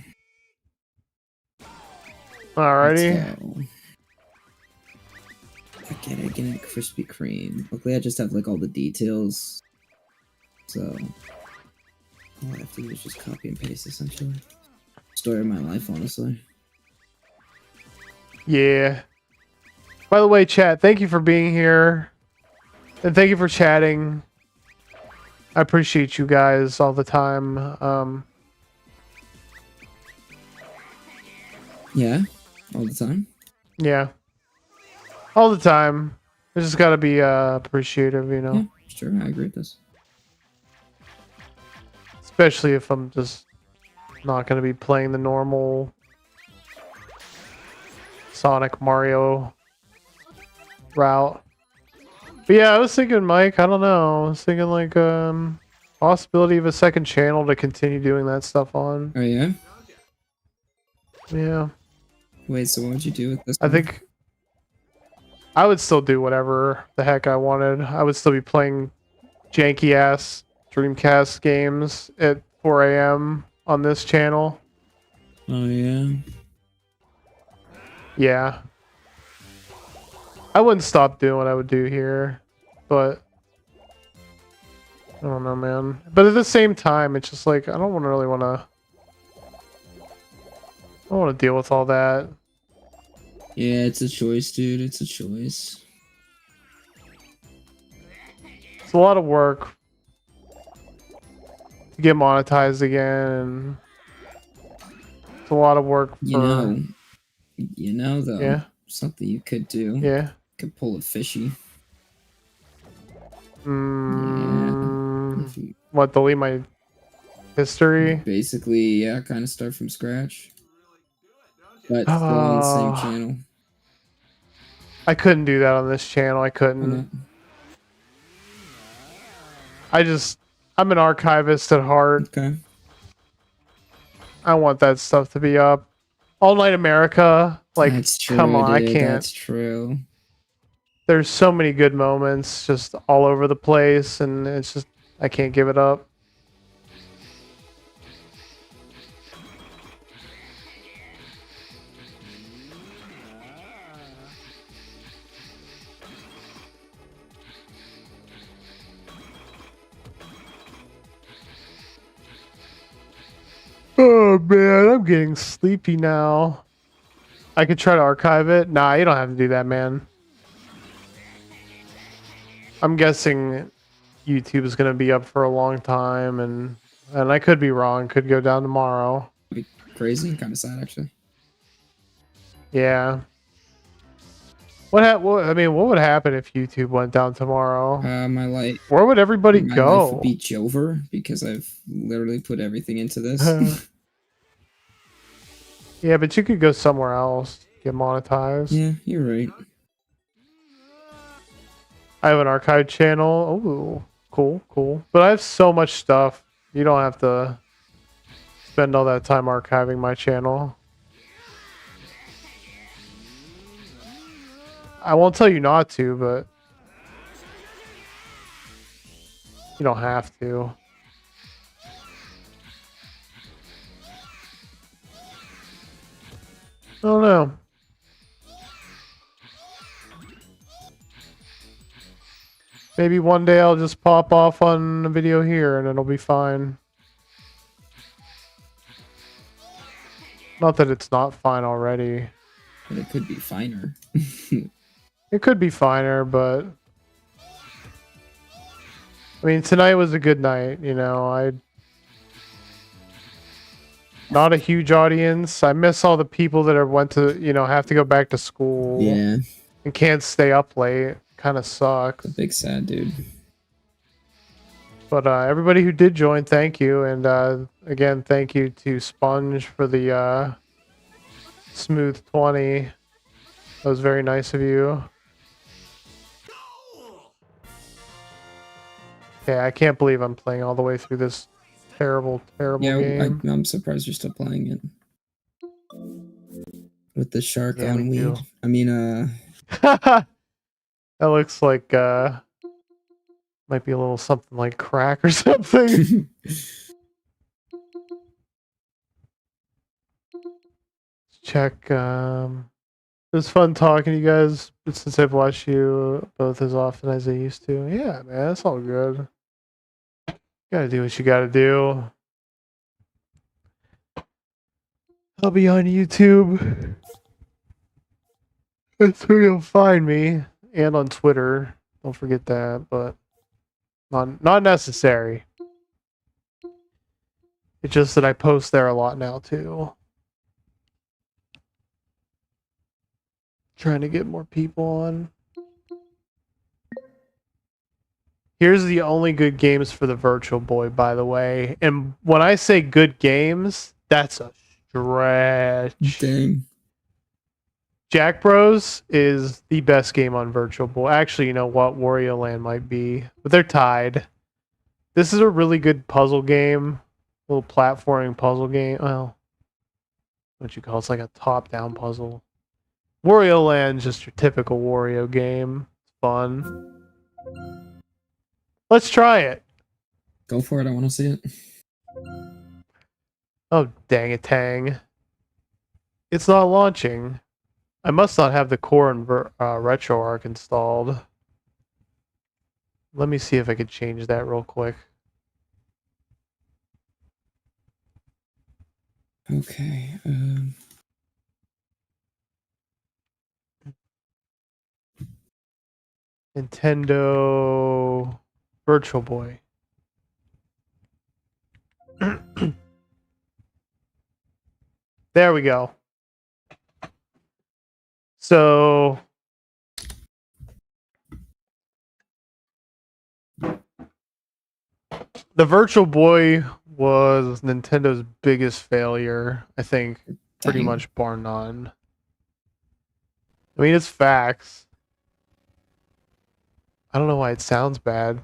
Alrighty. Let's go. Again, Krispy Kreme. Luckily, I just have like all the details. So All I have to do is just copy and paste, essentially. Story of my life, honestly. Yeah. By the way, chat, thank you for being here. And thank you for chatting. I appreciate you guys all the time. Yeah, all the time. Yeah. All the time. I just gotta be appreciative, you know. Yeah, sure, I agree with this. Especially if I'm just not gonna be playing the normal Sonic Mario route. But yeah, I was thinking, Mike, I don't know. I was thinking like possibility of a second channel to continue doing that stuff on. Oh yeah. Yeah. Wait, so what would you do with this? I one? think I would still do whatever the heck I wanted. I would still be playing janky ass Dreamcast games at 4 a.m. on this channel. Oh yeah. Yeah. I wouldn't stop doing what I would do here, but I don't know, man. But at the same time, it's just like I don't really want to. I don't want to deal with all that. Yeah, it's a choice, dude. It's a choice. It's a lot of work to get monetized again, and it's a lot of work for. You know though. Yeah. Something you could do. Yeah. Could pull a fishy. If you What, delete my history? basically, yeah, kind of start from scratch. But still on the same channel. I couldn't do that on this channel. I Why couldn't. not? I'm an archivist at heart. Okay. I want that stuff to be up. All Night America, like, That's true, come on, I dude, can't. That's true. There's so many good moments just all over the place, and it's just, I can't give it up. Oh man, I'm getting sleepy now. I could try to archive it. Nah, you don't have to do that, man. I'm guessing YouTube is gonna be up for a long time, and I could be wrong. Could go down tomorrow. Be crazy, kind of sad actually. Yeah. What would happen if YouTube went down tomorrow? My life. Where would everybody My life go? would be over because I've literally put everything into this. Yeah, but you could go somewhere else, get monetized. Yeah, you're right. I have an archive channel. Oh, cool. But I have so much stuff. You don't have to spend all that time archiving my channel. I won't tell you not to, but you don't have to. I don't know. Maybe one day I'll just pop off on a video here and it'll be fine. Not that it's not fine already. But it could be finer. It could be finer, but I mean, tonight was a good night, you know. Not a huge audience. I miss all the people that went to, have to go back to school. Yeah. And can't stay up late. Kind of sucks. A big sad dude. But everybody who did join, thank you. And again, thank you to Sponge for the smooth 20. That was very nice of you. Yeah, I can't believe I'm playing all the way through this terrible game. I'm surprised you're still playing it. With the shark Yeah, on me weed. too. I mean, That looks like might be a little something like crack or something. Check. It was fun talking to you guys since I've watched you both as often as I used to. Yeah, man, it's all good. You gotta do what you gotta do. I'll be on YouTube. That's where you'll find me. And on Twitter. Don't forget that, but not necessary. It's just that I post there a lot now too. Trying to get more people on. Here's the only good games for the Virtual Boy, by the way. And when I say good games, that's a stretch. Dang. Jack Bros is the best game on Virtual Boy. Actually, you know what? Wario Land might be, but they're tied. This is a really good puzzle game, little platforming puzzle game. Well, what you call it? It's like a top-down puzzle. Wario Land's just your typical Wario game. It's fun. Let's try it. Go for it. I want to see it. Oh, dang it, Tang. It's not launching. I must not have the core and RetroArch installed. Let me see if I could change that real quick. Okay. Nintendo Virtual Boy. There we go. So the Virtual Boy was Nintendo's biggest failure, I think, pretty Dang. much bar none. I mean, it's facts. I don't know why it sounds bad.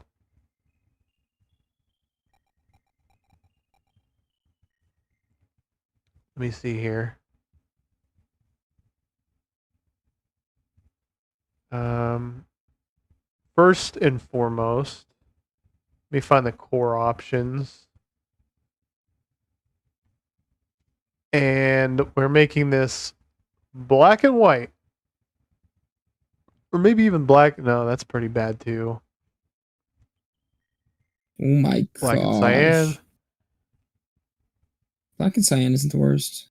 Let me see here. First and foremost, let me find the core options. And we're making this black and white. Or maybe even black. No, that's pretty bad too. Oh my Black and gosh. cyan. Black and cyan isn't the worst.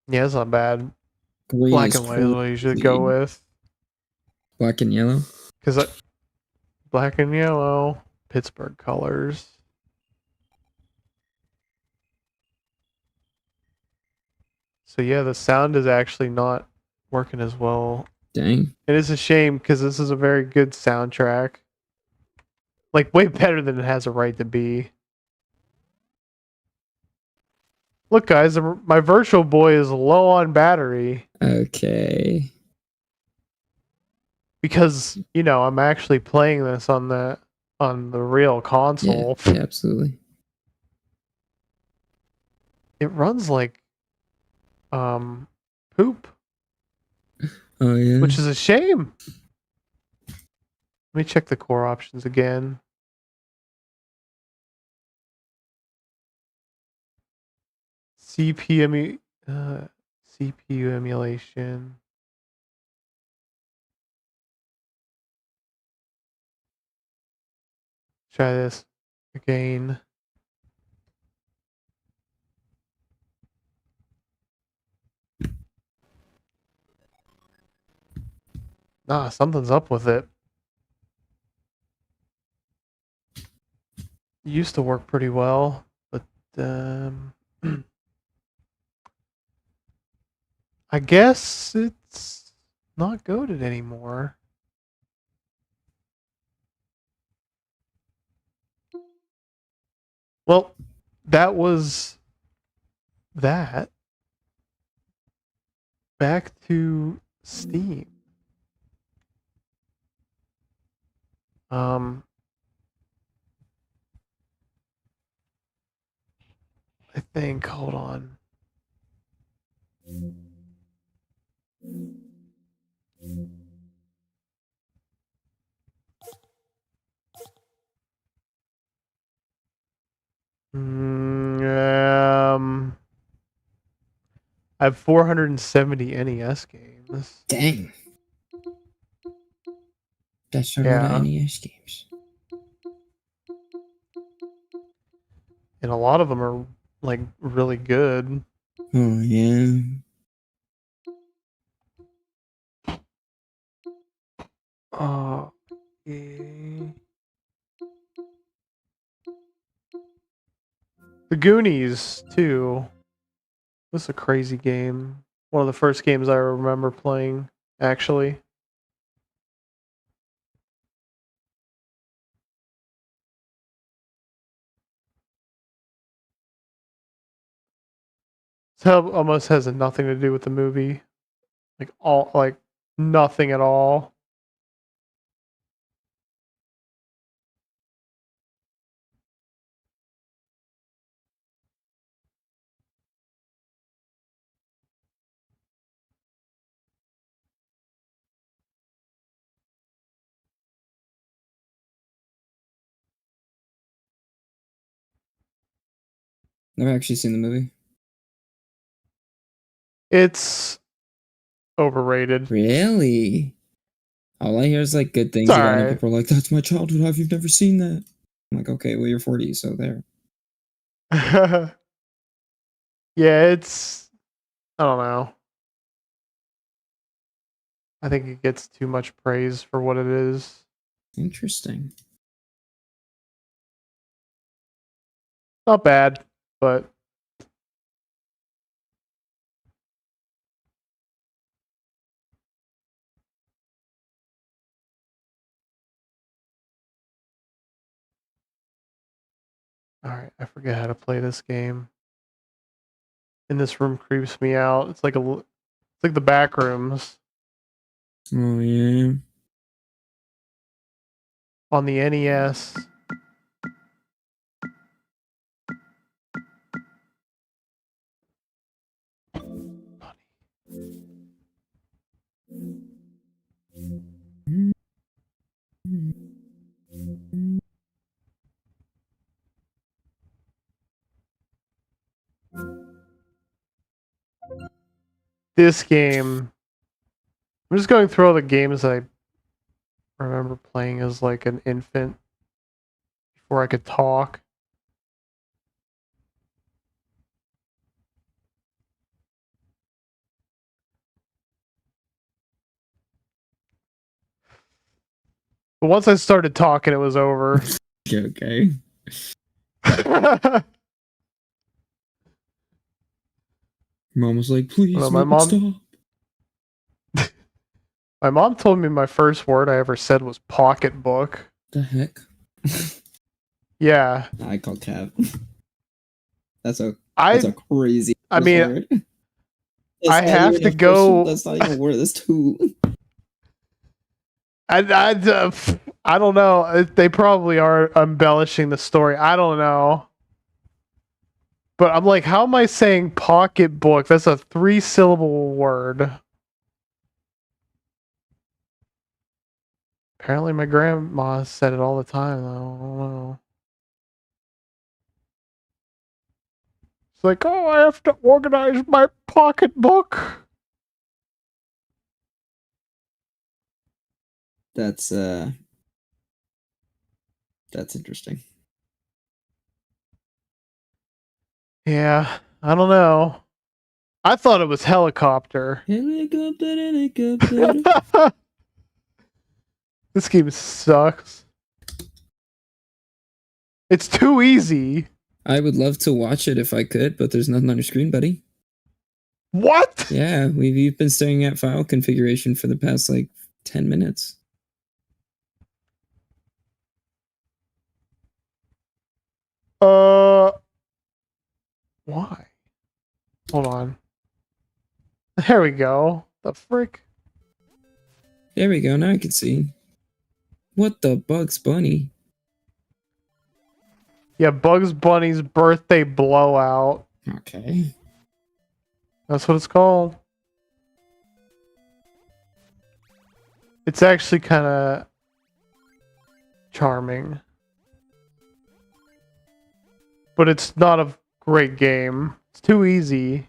Yeah, it's not bad. Green Black is and white is what you should go crazy. with. Black and yellow. Because black and yellow, Pittsburgh colors. So yeah, the sound is actually not working as well. Dang. It is a shame because this is a very good soundtrack. Like way better than it has a right to be. Look, guys, my Virtual Boy is low on battery Okay. because I'm actually playing this on the real Yeah, console. yeah, absolutely. It runs like poop, Oh yeah. which is a shame. Let me check the core options again. CPU emulation. Try this again. Nah, something's up with it. It used to work pretty well, but I guess it's not goated anymore. Well, that was that. Back to Steam. I think, hold on. I have 470 NES games. Dang. That's a lot Yeah. of NES games. And a lot of them are like really good. Oh yeah. Okay. The Goonies too. This is a crazy game. One of the first games I remember playing, actually. So it almost has nothing to do with the movie. Like nothing at all. Never actually seen the movie. It's overrated. Really? All I hear is like good It's things about it. And alright. people are like, "That's my childhood. How have you never seen that?" I'm like, "Okay, well you're 40, so there." Yeah, it's I don't know. I think it gets too much praise for what it is. Interesting. Not bad, but alright, I forget how to play this game. And this room creeps me out. It's like the back rooms Oh yeah. on the NES. This game. I'm just going through all the games I remember playing as like an infant before I could talk. But once I started talking, it was over. Okay. Mom was like, "Please Well, make it stop." my mom told me my first word I ever said was pocketbook. The heck? Yeah, I call Cav. That's a I crazy I mean word. I That's not have even to a first. go. That's not even a word. That's two. I don't know. They probably are embellishing the story. I don't know. But I'm like, how am I saying pocketbook? That's a 3-syllable word. Apparently, my grandma said it all the time, though. I don't know. It's like, oh, I have to organize my pocketbook. That's interesting. Yeah, I don't know. I thought it was helicopter. Helicopter, helicopter. This game sucks. It's too easy. I would love to watch it if I could, but there's nothing on your screen, buddy. What? Yeah, we've been staring at file configuration for the past like 10 minutes. Why? Hold on. There we go. The frick? There we go. Now I can see. What the Bugs Bunny? Yeah, Bugs Bunny's birthday blowout. Okay. That's what it's called. It's actually kind of charming. But it's not a great game. It's too easy.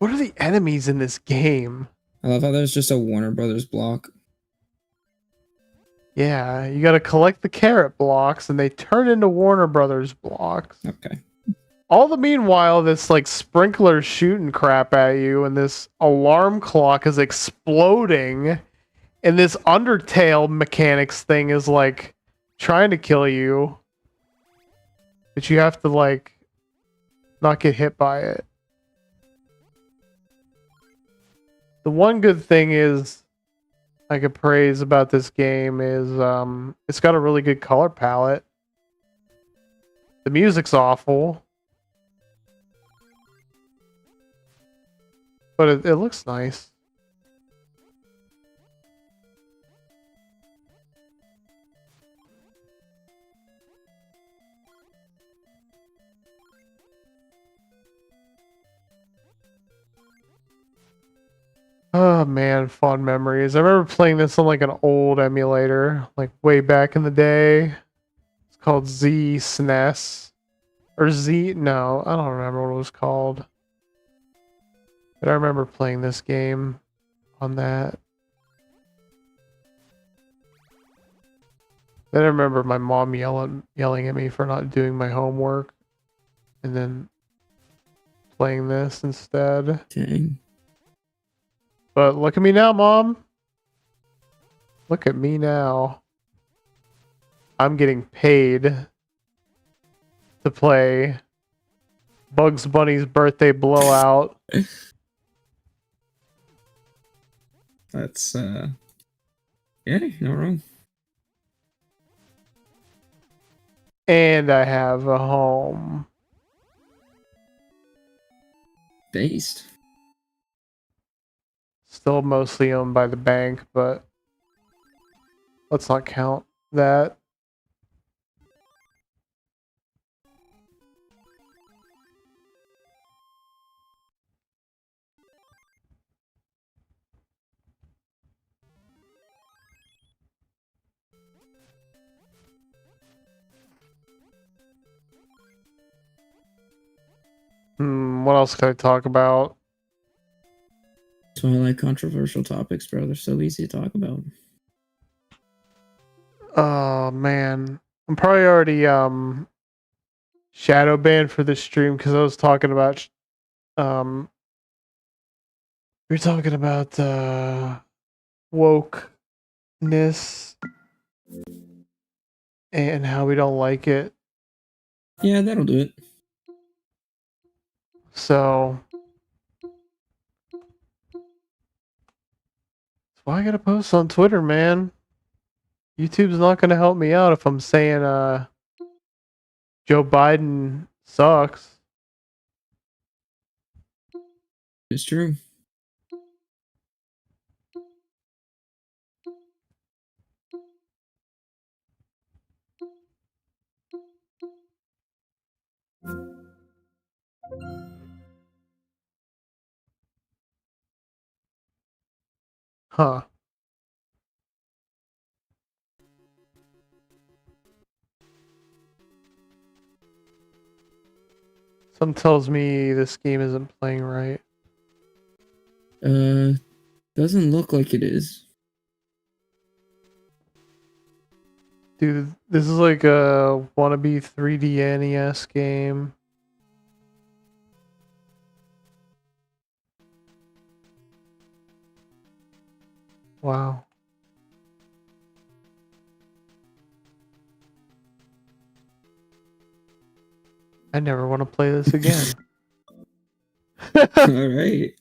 What are the enemies in this game? I love how there's just a Warner Brothers block. Yeah, you gotta collect the carrot blocks and they turn into Warner Brothers blocks. Okay. All the meanwhile, this like sprinkler shooting crap at you and this alarm clock is exploding and this Undertale mechanics thing is like trying to kill you. But you have to like not get hit by it. The one good thing is I could praise about this game is it's got a really good color palette. The music's awful. But it looks nice. Oh man, fond memories. I remember playing this on like an old emulator, like way back in the day. It's called Z SNES. Or Z, no, I don't remember what it was called. But I remember playing this game on that. Then I remember my mom yelling at me for not doing my homework. And then playing this instead. Dang. But look at me now, Mom. Look at me now. I'm getting paid to play Bugs Bunny's Birthday Blowout. That's yeah, no wrong. And I have a home. Based. Still mostly owned by the bank, but let's not count that. What else could I talk about? That's why I like controversial topics, bro. They're so easy to talk about. Oh man, I'm probably already shadow banned for this stream because I was talking about we were talking about wokeness and how we don't like it. Yeah, that'll do it. So that's why I gotta post on Twitter, man. YouTube's not gonna help me out if I'm saying Joe Biden sucks. It's true. Huh. Some tells me this game isn't playing right. Doesn't look like it is. Dude, this is like a wannabe 3D NES game. Wow. I never want to play this again. All right.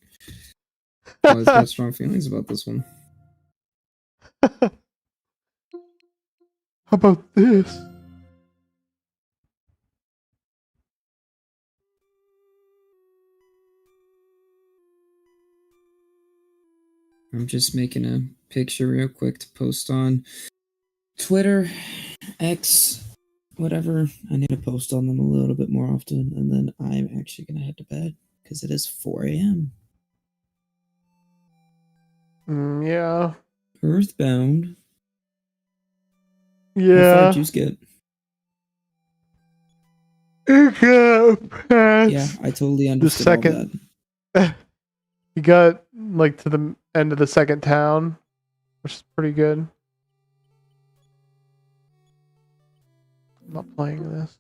Always got strong feelings about this one. How about this? I'm just making a picture real quick to post on Twitter, X, whatever. I need to post on them a little bit more often, and then I'm actually gonna head to bed because it is 4 a.m. Yeah. Earthbound. How far Yeah. did you get? It got past Yeah, I totally understood all second- that. You got like to the end of the second town, which is pretty good. I'm not playing this.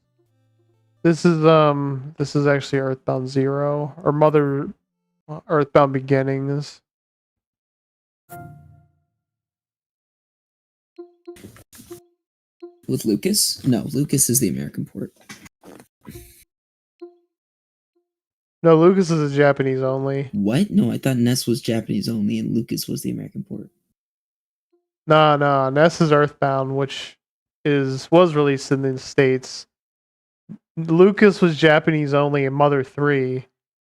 This is actually Earthbound Zero or Earthbound Beginnings. With Lucas? No, Lucas is the American port. No, Lucas is a Japanese only. What? No, I thought Ness was Japanese only and Lucas was the American port. No, Ness is Earthbound, which was released in the States. Lucas was Japanese only in Mother 3,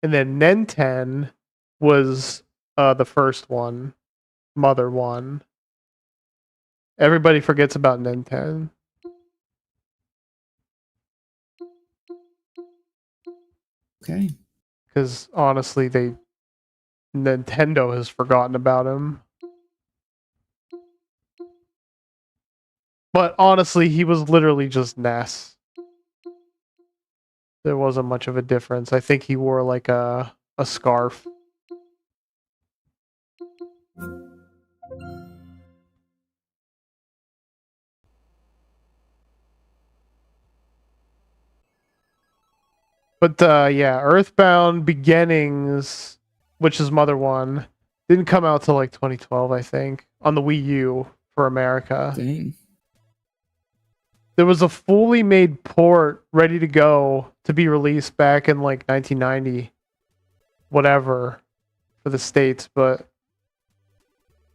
and then Nenten was the first one, Mother 1. Everybody forgets about Nenten. Okay. Because honestly, Nintendo has forgotten about him. But honestly, he was literally just Ness. There wasn't much of a difference. I think he wore like a scarf. But yeah, Earthbound Beginnings, which is Mother 1, didn't come out till like 2012, I think, on the Wii U for America. Dang. There was a fully made port ready to go to be released back in like 1990, whatever, for the States, but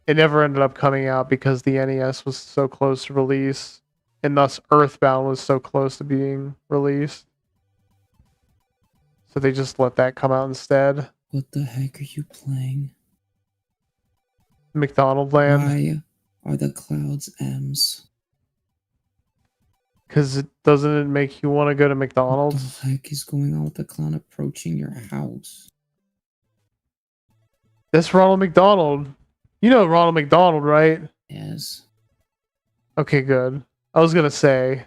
it never ended up coming out because the NES was so close to release, and thus Earthbound was so close to being released. So they just let that come out instead. What the heck are you playing? McDonald Land. Why are the clouds M's? Because doesn't it make you want to go to What McDonald's? the heck is going on with the clown approaching your house? That's Ronald McDonald. You know Ronald McDonald, right? Yes. Okay, good. I was gonna say,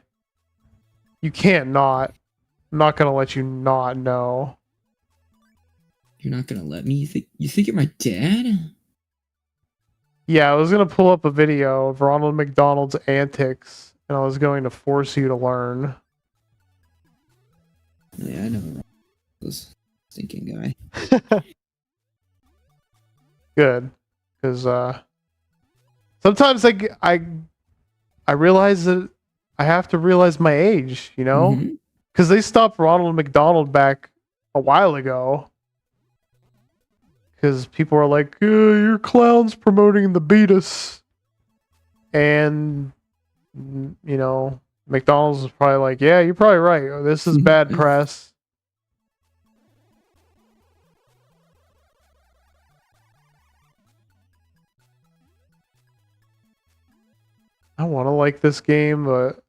you can't not. I'm not gonna let you not know. You're not gonna let me? You think you're my dad? Yeah, I was gonna pull up a video of Ronald McDonald's antics, and I was going to force you to learn. Yeah, I know this stinking guy. Good, because sometimes I realize that I have to realize my age, you know, Mhm. because they stopped Ronald McDonald back a while ago. Because people are like, your clown's promoting the Beatus. And, you know, McDonald's is probably like, yeah, you're probably right. This is bad press. I want to like this game, but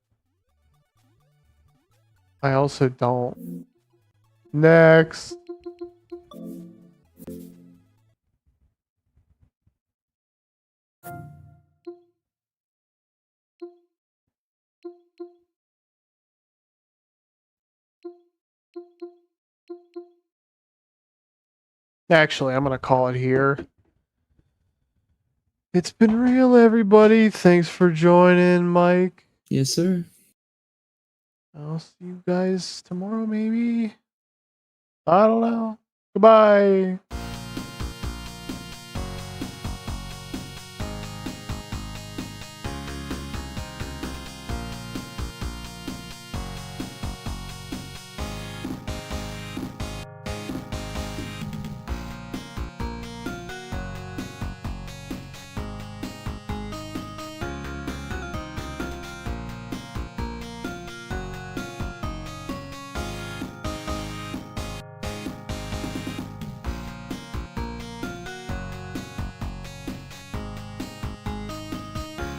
I also don't. Next. Actually, I'm going to call it here. It's been real, everybody. Thanks for joining, Mike. Yes, sir. I'll see you guys tomorrow, maybe. I don't know. Goodbye.